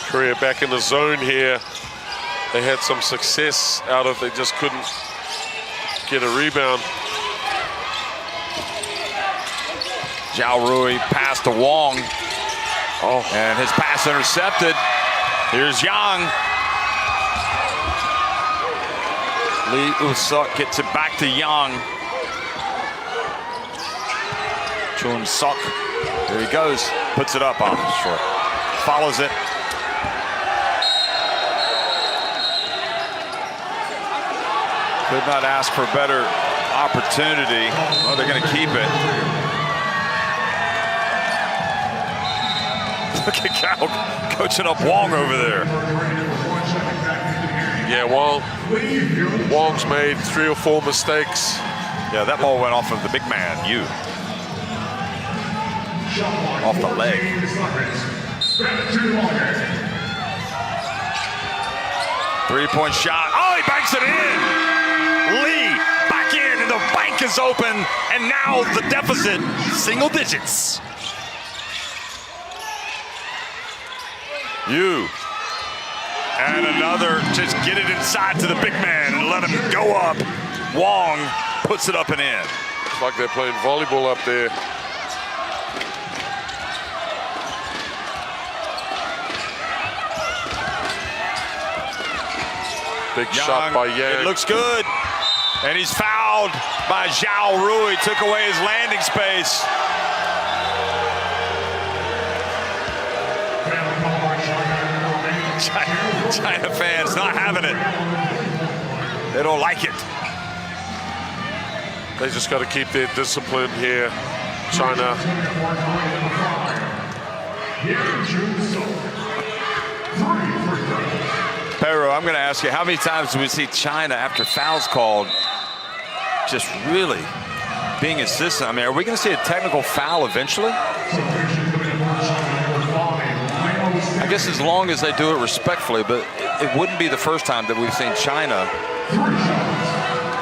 Korea back in the zone here. They had some success out of, they just couldn't get a rebound. Zhao Rui pass to Wang. Oh, and his pass intercepted. Here's Yang. Lee Usuk gets it back to Yang. Chun Sok. There he goes. Puts it up on short. Follows it. Could not ask for a better opportunity. Well, they're going to keep it. Look at Cal coaching up Wang over there. Yeah, Wang's made 3 or 4 mistakes. Yeah, that ball went off of the big man, Yu. Off the leg. 3-point shot. Oh, he banks it in. Lee back in, and the bank is open, and now the deficit, single digits. Yu. And another, just get it inside to the big man and let him go up. Wang puts it up and in. It's like they're playing volleyball up there. Big shot by Yang. It looks good. And he's fouled by Zhao Rui. Took away his landing space. China fans not having it. They don't like it. They just got to keep their discipline here, China. Pero, I'm going to ask you, how many times do we see China, after fouls called, just really being insistent? I mean, are we going to see a technical foul eventually? I guess as long as they do it respectfully, but it wouldn't be the first time that we've seen China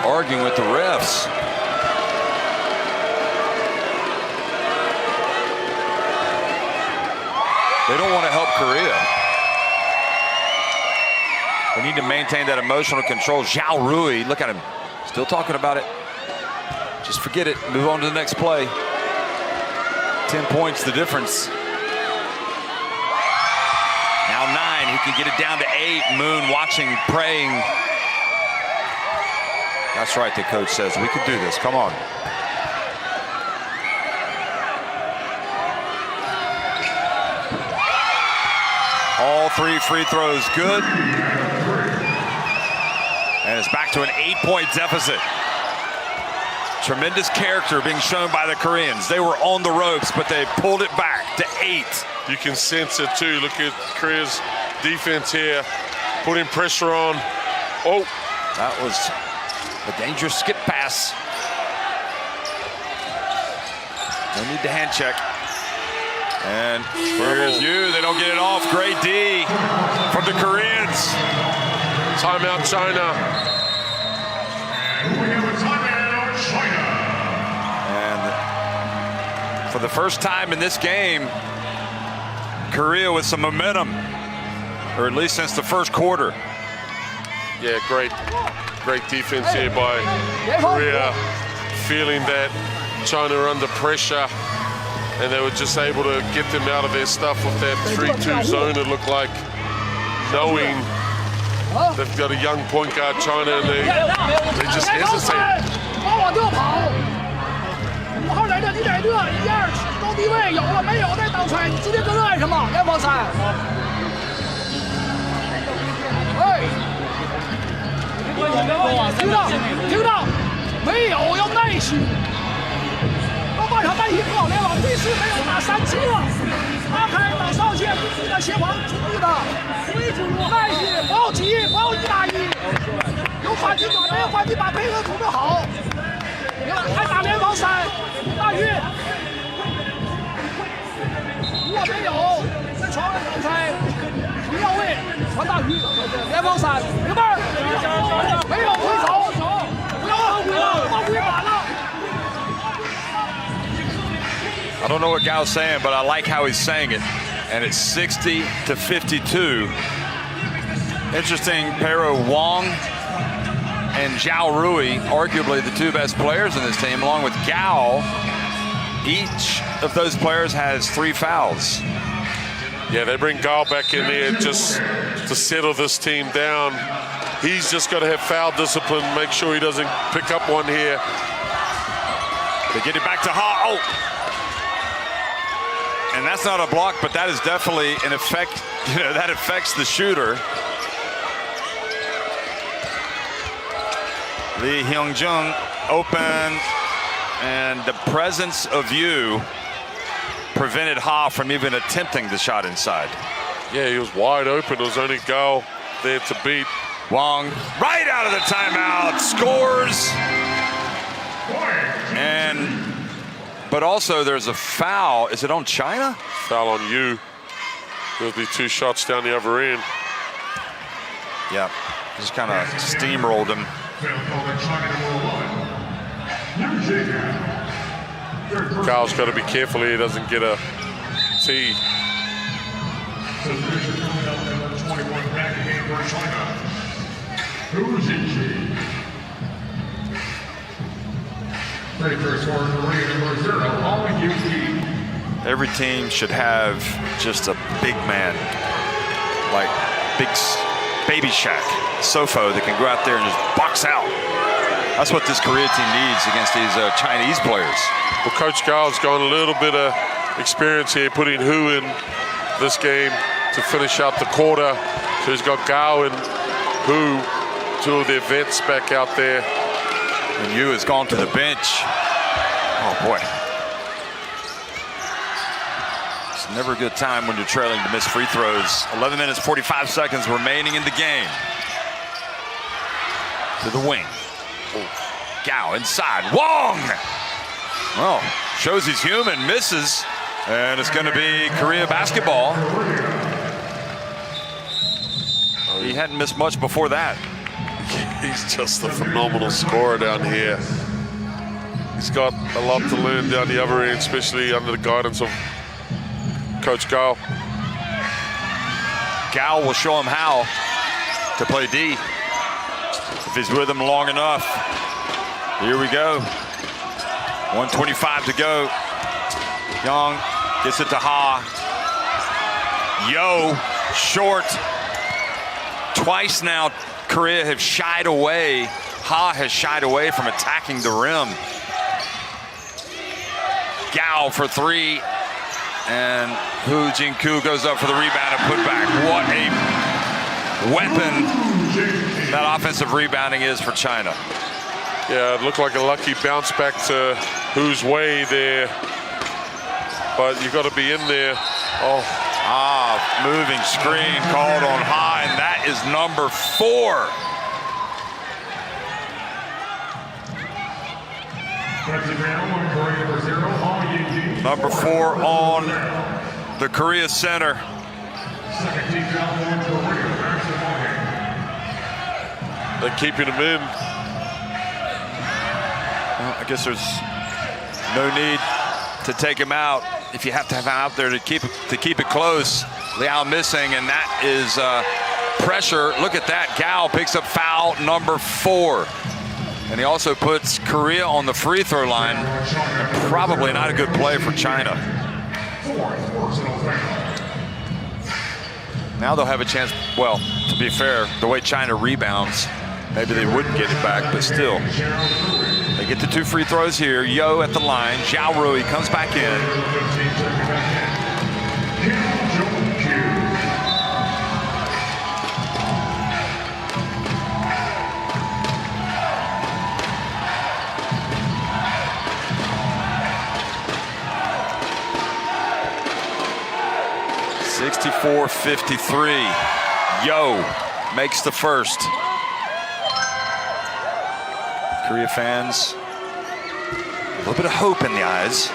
arguing with the refs. They don't want to help Korea. They need to maintain that emotional control. Zhao Rui, look at him, still talking about it. Just forget it, move on to the next play. 10 points, the difference. Now 9, he can get it down to 8. Moon watching, praying. That's right, the coach says, we can do this, come on. All 3 free throws good. And it's back to an 8-point deficit. Tremendous character being shown by the Koreans. They were on the ropes, but they pulled it back to 8. You can sense it too. Look at Korea's defense here, putting pressure on. Oh, that was a dangerous skip pass. No need to hand check. And here's Yu. They don't get it off. Great D from the Koreans. Timeout, China. And we have a timeout, China. And for the first time in this game, Korea with some momentum, or at least since the first quarter. Yeah, great defense here by Korea, feeling that China are under pressure, and they were just able to get them out of their stuff with that 3-2 zone, it looked like, knowing they've got a young point guard, China, and they just hesitate. 5号来的，你得热1、2高低位有了没有？再倒锤，你直接跟热什么？联防3。哎，听到？没有，要耐心。到半场半一不好联防，第4没有打3次了。拉开到上线，必须的协防注意的，耐心，不要急，不要1打1。有反击转，没有反击把配合处得好。还打联防3，大鱼，传大鱼，连防闪，明白？没有回手，不要后悔了，后悔晚了。 I don't know what Gao's saying, but I like how he's saying it. And it's 60 to 52. Interesting pair of Wang and Zhao Rui, arguably the two best players in this team, along with Gao. Each of those players has 3 fouls. Yeah, they bring Gao back in there just to settle this team down. He's just got to have foul discipline, make sure he doesn't pick up one here. They get it back to Ha. Oh! And that's not a block, but that is definitely an effect. You know, that affects the shooter. Lee Hyung-jung open, and the presence of Yu prevented Ha from even attempting the shot inside. Yeah, he was wide open. It was only Gao there to beat. Wang, right out of the timeout, scores. But also there's a foul. Is it on China? Foul on Yu. There'll be 2 shots down the other end. Yeah, just kind of steamrolled him. Gao's got to be careful here. He doesn't get a tee. Every team should have just a big man, like big Baby Shaq, Sofo, that can go out there and just box out. That's what this Korea team needs against these Chinese players. Well, Coach Gao's got a little bit of experience here, putting Hu in this game to finish out the quarter. So he's got Gao and Hu, 2 of their vets back out there. And Yu has gone to the bench. Oh boy. It's never a good time when you're trailing to miss free throws. 11 minutes, 45 seconds remaining in the game. To the wing. Gao inside. Wang! Well, shows he's human, misses. And it's going to be Korea basketball. He hadn't missed much before that. He's just a phenomenal scorer down here. He's got a lot to learn down the other end, especially under the guidance of Coach Gao. Gao will show him how to play D if he's with him long enough. Here we go. 1:25 to go. Young gets it to Ha. Yo, short. Twice now, Korea have shied away. Ha has shied away from attacking the rim. Gao for 3. And Jinqiu goes up for the rebound and put back. What a weapon that offensive rebounding is for China. Yeah, it looked like a lucky bounce back to Hu's way there. But you got to be in there. Oh. Moving screen called on Ha, and that is number 4. Number 4 on the Korea center. They're keeping him in. Well, I guess there's no need to take him out if you have to have him out there to keep it close. Liao missing, and that is pressure. Look at that. Gao picks up foul number 4. And he also puts Korea on the free throw line. And probably not a good play for China. Now they'll have a chance. Well, to be fair, the way China rebounds, maybe they wouldn't get it back, but still. They get the 2 free throws here. Yo at the line. Zhao Rui comes back in. 64-53. Yo makes the first. Korea fans, a little bit of hope in the eyes.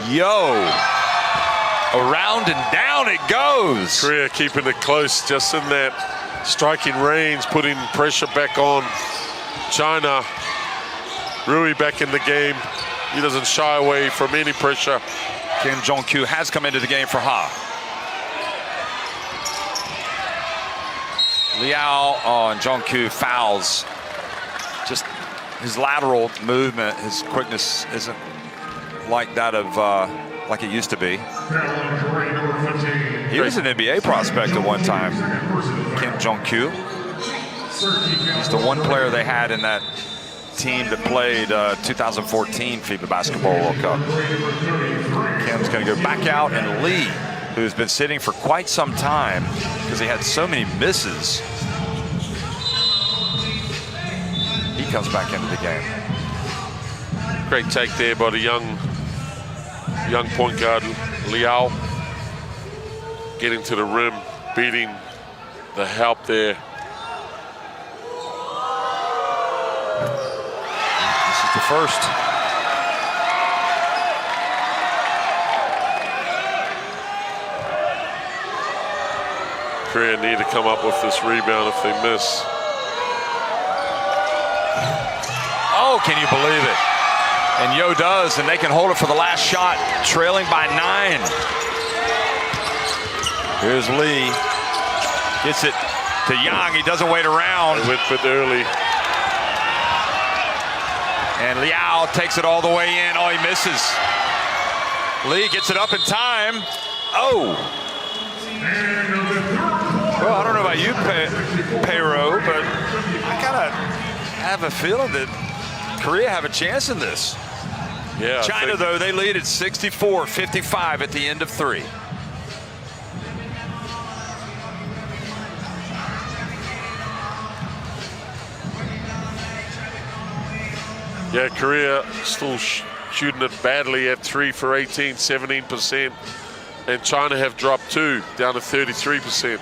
Yo Around and down it goes. Korea keeping it close, just in that striking range, putting pressure back on China. Rui back in the game. He doesn't shy away from any pressure. Kim Jinqiu has come into the game for Ha. Liao on Jinqiu fouls. Just his lateral movement, his quickness isn't like that of like it used to be. He was an NBA prospect at one time, Kim Jinqiu. He's the one player they had in that team that played 2014 FIBA Basketball World Cup. Kim's going to go back out, and Lee, who's been sitting for quite some time because he had so many misses, he comes back into the game. Great take there by the young point guard Liao, getting to the rim, beating the help there. This is the first. Korea need to come up with this rebound if they miss. Oh, can you believe it? And Yo does, and they can hold it for the last shot, trailing by 9. Here's Lee. Gets it to Yang. He doesn't wait around. They went bit early. And Liao takes it all the way in. Oh, he misses. Lee gets it up in time. Oh. Well, I don't know about you, Peiro, but I kind of have a feeling that Korea have a chance in this. Yeah. China, though, they lead at 64-55 at the end of 3. Yeah, Korea still shooting it badly at 3 for 18, 17%. And China have dropped 2, down to 33%.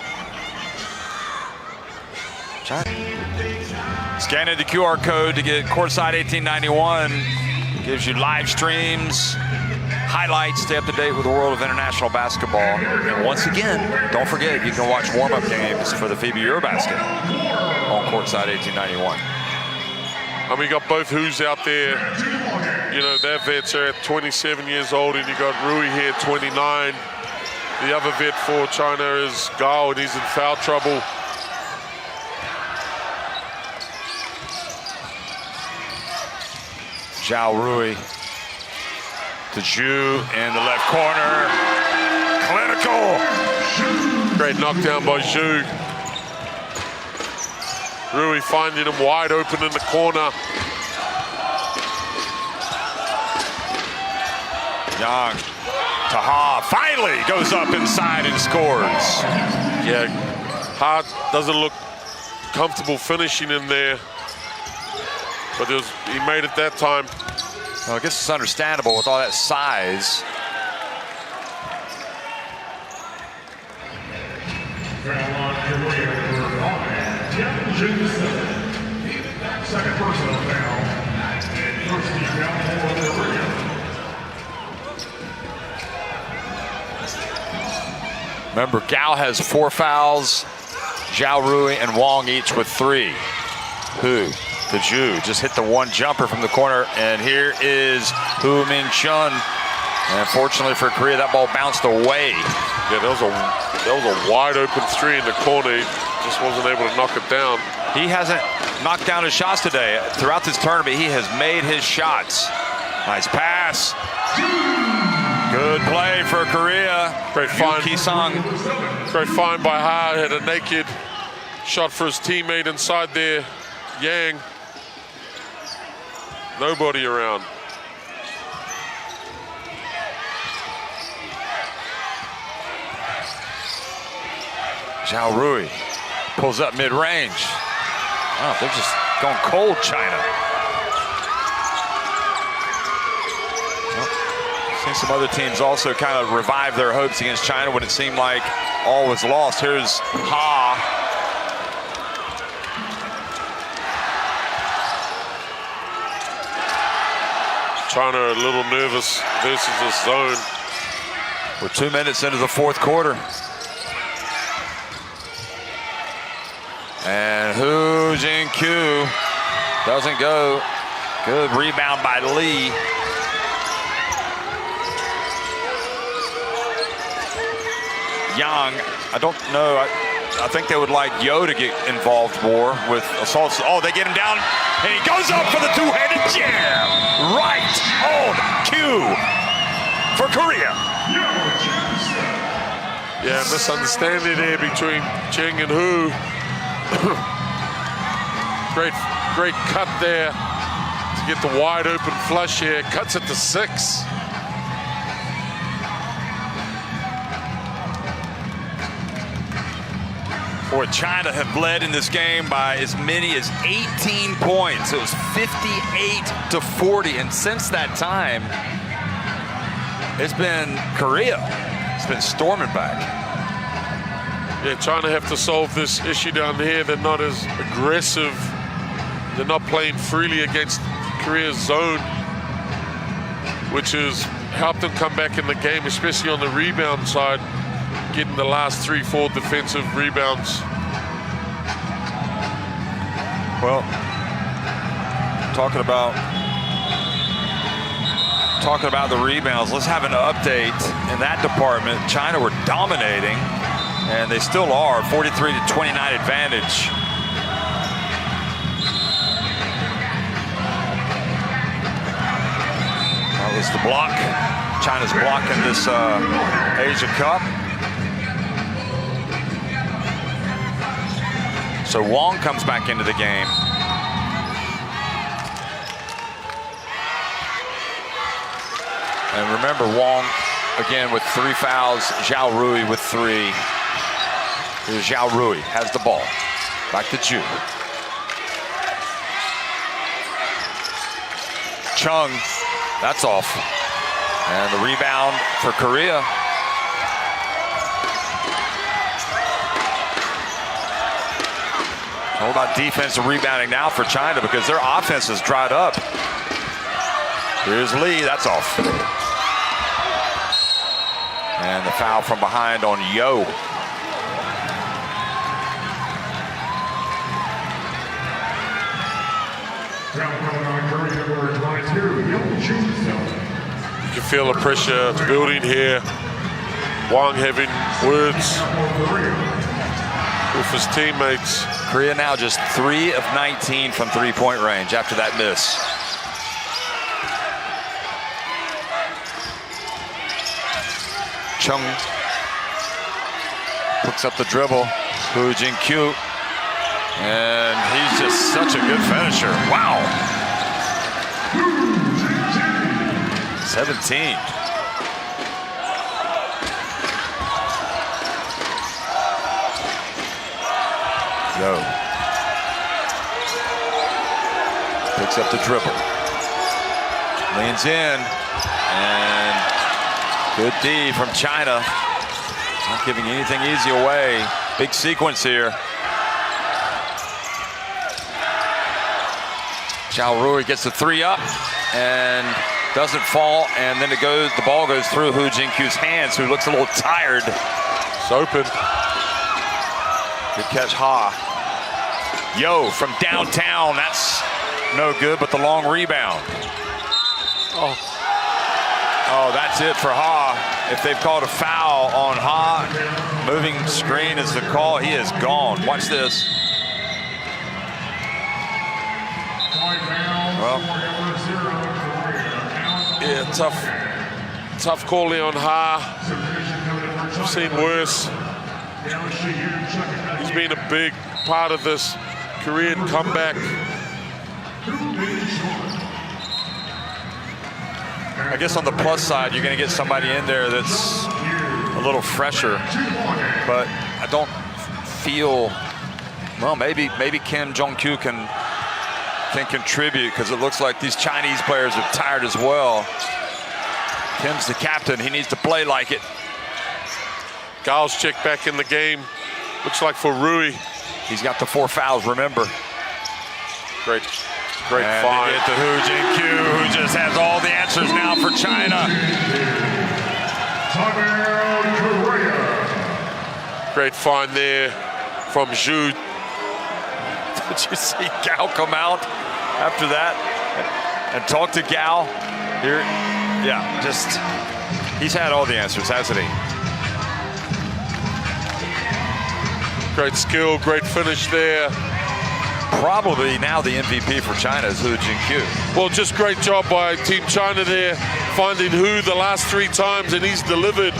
Scanning the QR code to get Courtside 1891. Gives you live streams, highlights, stay up to date with the world of international basketball. And once again, don't forget, you can watch warm-up games for the FIBA Eurobasket on Courtside 1891. And we got both Who's out there. You know, their vets are at 27 years old, and you got Rui here at 29. The other vet for China is Zhao, and he's in foul trouble. Zhao Rui to Zhu in the left corner. Clinical. Great knockdown by Zhu. Rui finding him wide open in the corner. Yang to Ha, finally goes up inside and scores. Yeah, Ha doesn't look comfortable finishing in there, but he made it that time. Well, I guess it's understandable with all that size. Second personal foul. First team foul for Korea. Remember, Gao has 4 fouls. Zhao Rui and Wang each with 3. Hu to Zhu, just hit the one jumper from the corner, and here is Hu Min Chun. And unfortunately for Korea, that ball bounced away. Yeah, that was a wide open 3 in the corner. He just wasn't able to knock it down. He hasn't knocked down his shots today. Throughout this tournament, he has made his shots. Nice pass. Good play for Korea. Great find. Ki-sung. Great find by Ha. Had a naked shot for his teammate inside there. Yang. Nobody around. Zhao Rui pulls up mid-range. Oh, they're just going cold, China. Well, seen some other teams also kind of revive their hopes against China when it seemed like all was lost. Here's Ha. China a little nervous versus this zone. We're 2 minutes into the fourth quarter. And Jinqiu doesn't go. Good rebound by Lee. Yang, I don't know. I think they would like Yo to get involved more with assaults. Oh, they get him down, and he goes up for the two-handed jam. Right on cue for Korea. Yeah, misunderstanding there between Cheng and Hu. Great cut there to get the wide open flush here. Cuts it to 6. Boy, China have led in this game by as many as 18 points. It was 58-40, and since that time, it's been Korea. It's been storming back. Yeah, China have to solve this issue down here. They're not as aggressive. They're not playing freely against Korea's zone, which has helped them come back in the game, especially on the rebound side, getting the last 3-4 defensive rebounds. Well, talking about the rebounds, let's have an update in that department. China were dominating, and they still are, 43-29 advantage. That was the block. China's blocking this Asia Cup. So Wang comes back into the game. And remember, Wang, again, with 3 fouls. Zhao Rui with 3. Here's Zhao Rui, has the ball. Back to Ju. Chung, that's off. And the rebound for Korea. All about defensive rebounding now for China because their offense has dried up. Here's Lee, that's off. And the foul from behind on Yo. You can feel the pressure building here. Wang having words with his teammates. Korea now just 3 of 19 from three-point range after that miss. Chung picks up the dribble. Jinqiu. And he's just such a good finisher. Wow. 17. Yo. Picks up the dribble. Leans in. And good D from China. Not giving anything easy away. Big sequence here. Zhao Rui gets the 3 up and doesn't fall. And then the ball goes through Jinqiu's hands, who looks a little tired. It's open. Good catch, Ha. Yo from downtown, that's no good, but the long rebound. Oh, that's it for Ha. If they've called a foul on Ha, moving screen is the call. He is gone. Watch this. Well, Yeah, tough call there on Ha. I've seen worse. He's been a big part of this Korean comeback. I guess on the plus side, you're going to get somebody in there that's a little fresher, but I don't feel, well, maybe Kim Jong-kyu can contribute, because it looks like these Chinese players are tired as well. Kim's the captain. He needs to play like it. Gao's check back in the game. Looks like for Rui. He's got the 4 fouls, remember. Great And find. they get to Jinqiu, who just has all the answers now for China. Korea. Great find there from Zhao. Did you see Zhao come out after that and talk to Zhao? Here, yeah, just, he's had all the answers, hasn't he? Great skill, great finish there. Probably now the MVP for China is Jinqiu. Well, just great job by Team China there, finding Hu the last 3 times, and he's delivered.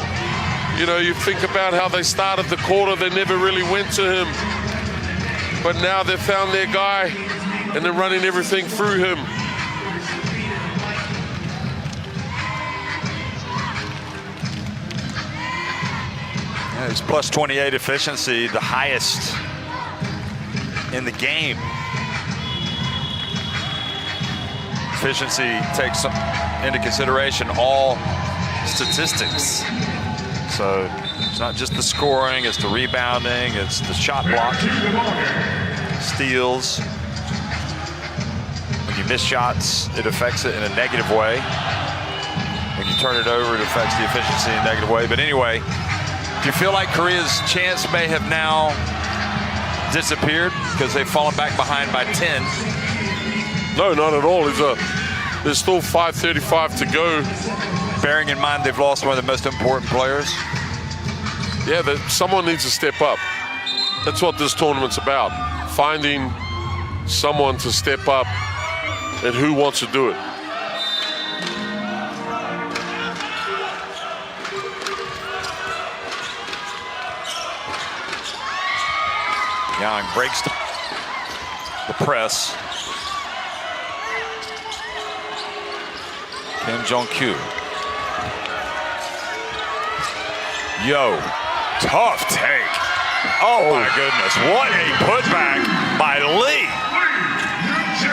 You know, you think about how they started the quarter, they never really went to him. But now they've found their guy, and they're running everything through him. Yeah, he's plus 28 efficiency, the highest in the game. Efficiency takes into consideration all statistics. So it's not just the scoring, it's the rebounding, it's the shot blocking, steals. When you miss shots, it affects it in a negative way. When you turn it over, it affects the efficiency in a negative way. But anyway, do you feel like Korea's chance may have now disappeared because they've fallen back behind by 10? No, not at all. There's still 5:35 to go. Bearing in mind they've lost one of the most important players. Yeah, someone needs to step up. That's what this tournament's about. Finding someone to step up, and who wants to do it. Yang breaks the press. Kim Jinqiu. Yo, tough take. Oh my goodness, what a putback by Lee.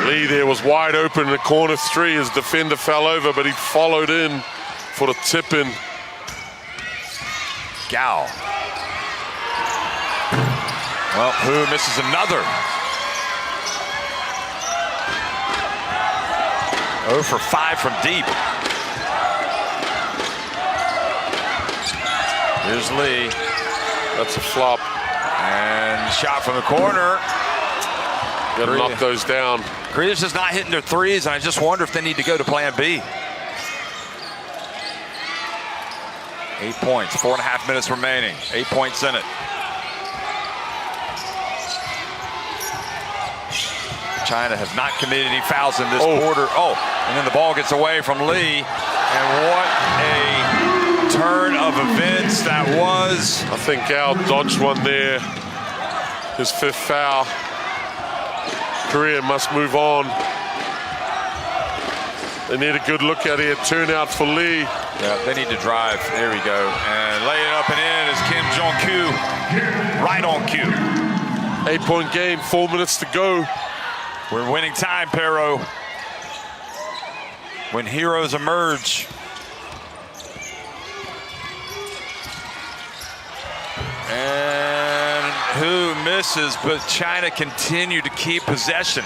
Lee there was wide open in the corner 3. His defender fell over, but he followed in for the tip-in. Zhao. Well, Hu misses another. 0 for 5 from deep. Here's Lee. That's a flop. And shot from the corner. Got to knock those down. Korea's just not hitting their threes, and I just wonder if they need to go to plan B. 8 points, 4.5 minutes remaining. 8 points in it. China has not committed any fouls in this quarter. Oh, and then the ball gets away from Lee. And what a turn of events that was. I think Zhao dodged one there. His 5th foul. Korea must move on. They need a good look at it. Turnout for Lee. Yeah, they need to drive. There we go. And lay it up and in is Kim Jinqiu. Right on cue. 8-point game, 4 minutes to go. We're winning time, Pero. When heroes emerge. And Hu misses, but China continue to keep possession.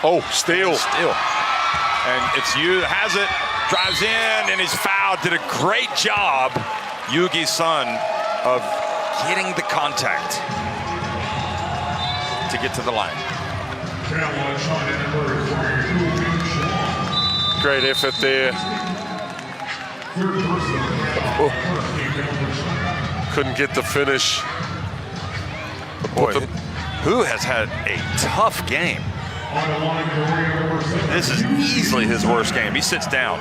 Oh, steal. And it's Yu that has it, drives in, and he's fouled. Did a great job, Yugi's son, of getting the contact to get to the line. Great effort there. Couldn't get the finish. Boy, Hu has had a tough game. This is easily his worst game. He sits down.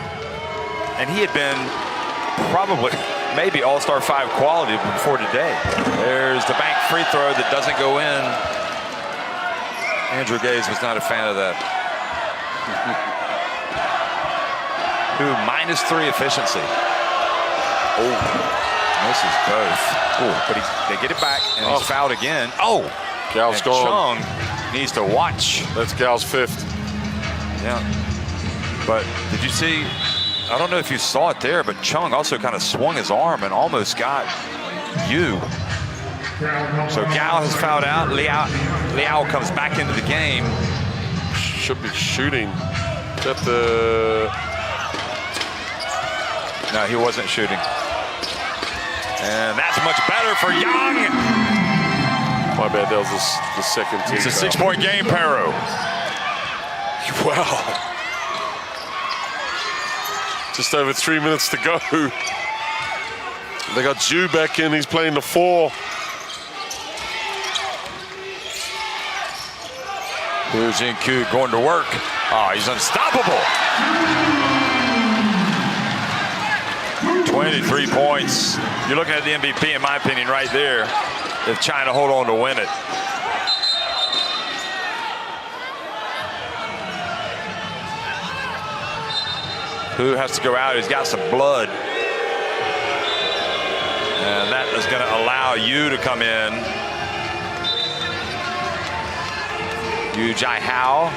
And he had been probably maybe All-Star 5 quality before today. There's the bank free throw that doesn't go in. Andrew Gaze was not a fan of that. Hu -3 efficiency. Oh, misses both. Oh, but they get it back, and he's fouled again. Oh, Zhao's gone. Cheng needs to watch. That's Zhao's 5th. Yeah, but did you see? I don't know if you saw it there, but Cheng also kind of swung his arm and almost got Yu. So Zhao has fouled out. Liao comes back into the game. Should be shooting. Is that the No, he wasn't shooting. And that's much better for Yang. My bad, that was the second team. It's a 6-point game, Peru. Wow. Just over 3 minutes to go. They got Zhao back in, he's playing the 4. Jinqiu going to work. Oh, he's unstoppable. 23 points. You're looking at the MVP, in my opinion, right there, if China hold on to win it. Who has to go out? He's got some blood. And that is going to allow you to come in. Zhao.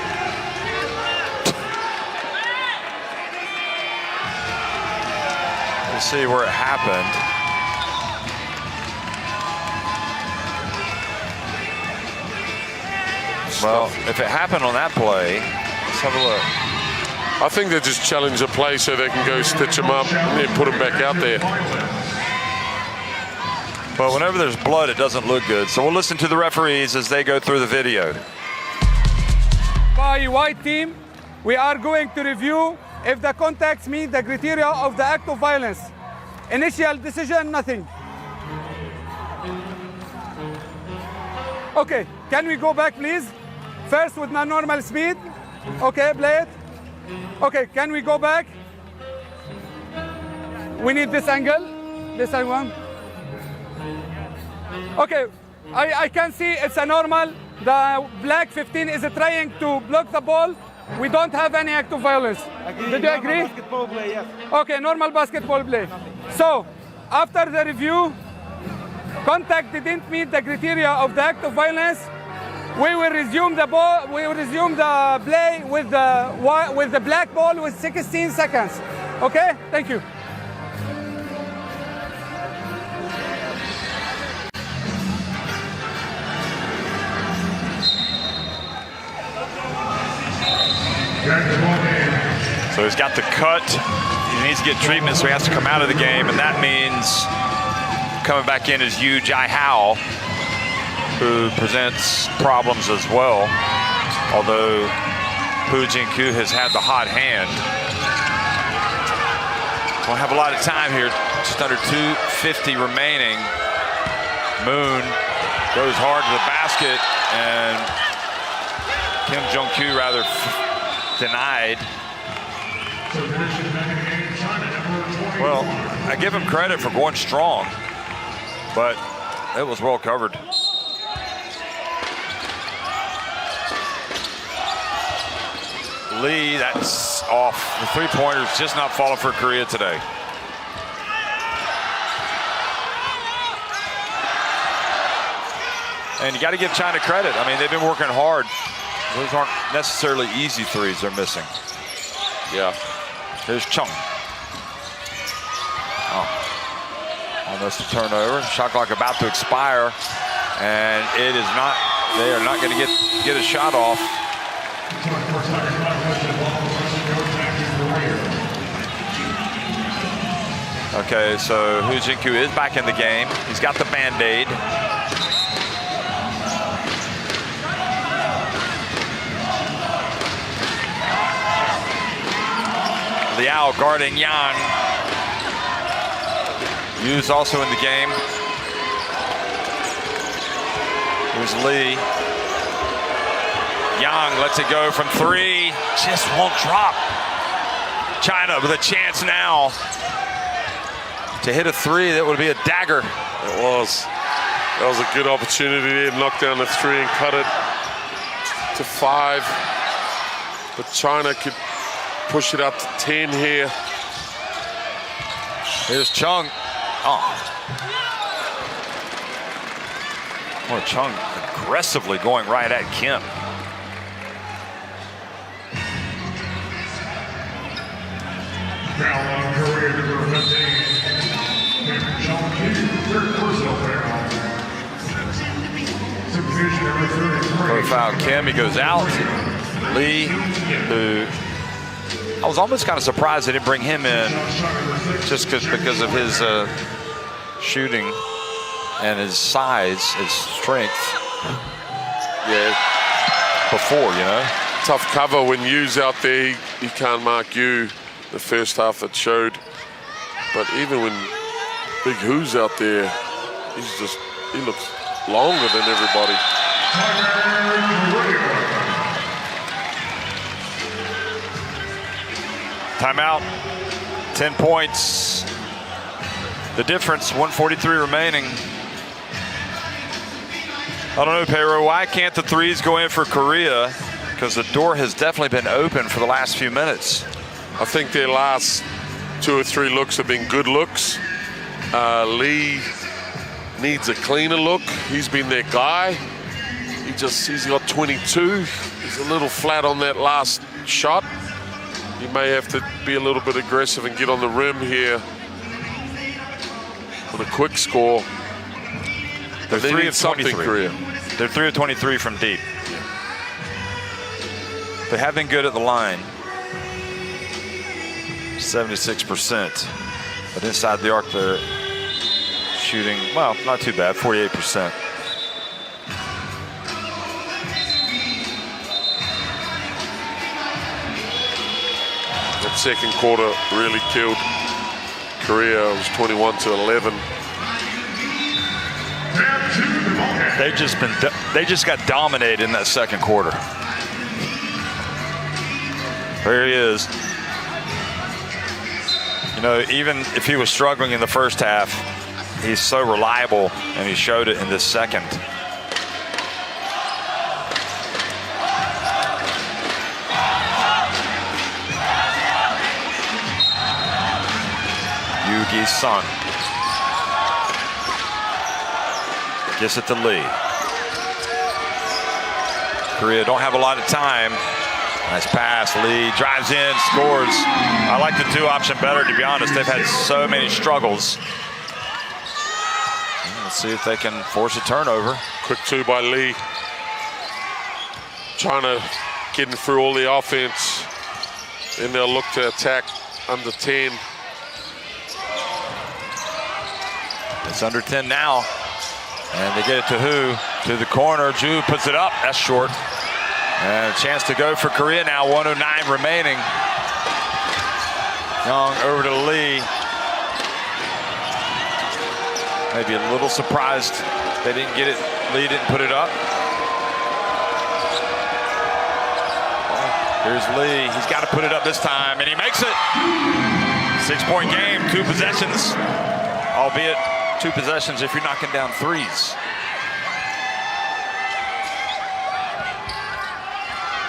Let's see where it happened. Well, if it happened on that play, let's have a look. I think they just challenge the play so they can go stitch them up and then put them back out there. But whenever there's blood, it doesn't look good. So we'll listen to the referees as they go through the video. By white team, we are going to review if the contacts meet the criteria of the act of violence. Initial decision, nothing. Okay, can we go back, please? First with my normal speed. Okay, play it. Okay, can we go back? We need this angle. This one. Okay, I can see it's a normal. The black 15 is trying to block the ball. We don't have any act of violence. Did you agree? Basketball play, yes. Okay, normal basketball play. So, after the review, contact didn't meet the criteria of the act of violence. We will resume the ball. We will resume the play with the black ball with 16 seconds. Okay? Thank you. So he's got the cut. He needs to get treatment, so he has to come out of the game, and that means coming back in is Zhao, who presents problems as well, although Jinqiu has had the hot hand. Don't have a lot of time here, just under 2:50 remaining. Moon goes hard to the basket, and Kim Jong-kyu rather denied. Well, I give him credit for going strong, but it was well covered. Lee, that's off. The three-pointer's just not falling for Korea today. And you got to give China credit. I mean, they've been working hard. Those aren't necessarily easy threes they're missing. Yeah. Here's Cheng. Oh. Almost a turnover. Shot clock about to expire. And it is not, they are not going to get a shot off. Okay, so Jinqiu is back in the game. He's got the Band-Aid. Liao guarding Yang. Yu's also in the game. Here's Lee. Yang lets it go from three. Just won't drop. China with a chance now to hit a three that would be a dagger. It was. That was a good opportunity there. Knock down the three and cut it to 5. But China could push it up to 10 here. Here's Cheng. Oh. Well, Cheng aggressively going right at Kim. Foul on Korea, number 15. Kim Jong-kyu, third personal foul. Substitution number 33. Foul Kim, he goes out. Lee, who I was almost kind of surprised they didn't bring him in just because of his shooting and his size, his strength. Yeah. Before, you know. Tough cover when Yu's out there. He can't mark Yu. The first half it showed. But even when Big Hu's out there, he looks longer than everybody. Timeout. 10 points. The difference, 1:43 remaining. I don't know, Pero, why can't the threes go in for Korea? Because the door has definitely been open for the last few minutes. I think their last 2 or 3 looks have been good looks. Lee needs a cleaner look. He's been their guy. He's got 22. He's a little flat on that last shot. He may have to be a little bit aggressive and get on the rim here with a quick score. They're 3 of 23. Korea. They're 3 of 23 from deep. They have been good at the line. 76%. But inside the arc, they're shooting, well, not too bad, 48%. That second quarter really killed Korea. It was 21-11. They just got dominated in that second quarter. There he is. You know, even if he was struggling in the first half, he's so reliable, and he showed it in this second. Yugi's son. Gets it to Lee. Korea don't have a lot of time. Nice pass. Lee drives in, scores. I like the 2 option better, to be honest. They've had so many struggles. Let's see if they can force a turnover. Quick 2 by Lee. China getting through all the offense. Then they'll look to attack under 10. It's under 10 now. And they get it to Hu, to the corner. Ju puts it up. That's short. And a chance to go for Korea now. 1:09 remaining. Young over to Lee. Maybe a little surprised they didn't get it. Lee didn't put it up. Here's Lee. He's got to put it up this time, and he makes it. 6-point game, 2 possessions. Albeit 2 possessions if you're knocking down threes.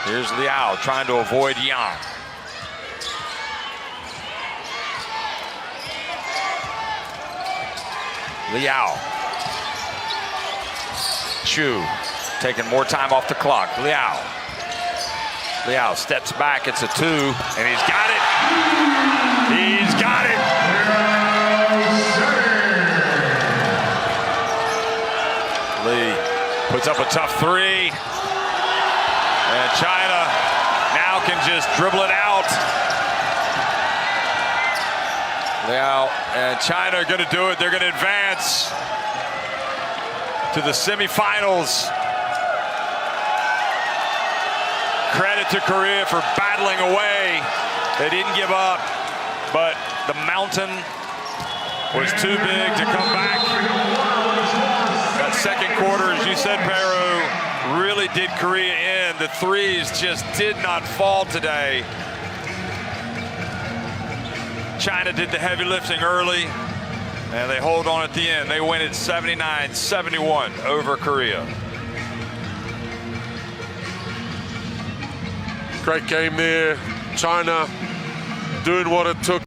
Here's Liao trying to avoid Yang. Liao. Chu taking more time off the clock. Liao. Liao steps back. It's a 2, and he's got it. He's got it. Lee puts up a tough 3. And China now can just dribble it out. Liao and China are going to do it. They're going to advance to the semifinals. Credit to Korea for battling away. They didn't give up, but the mountain was too big to come back. That second quarter, as you said, Peru, really did Korea in. The threes just did not fall today. China did the heavy lifting early, and they hold on at the end. They win it 79-71 over Korea. Great game there. China doing what it took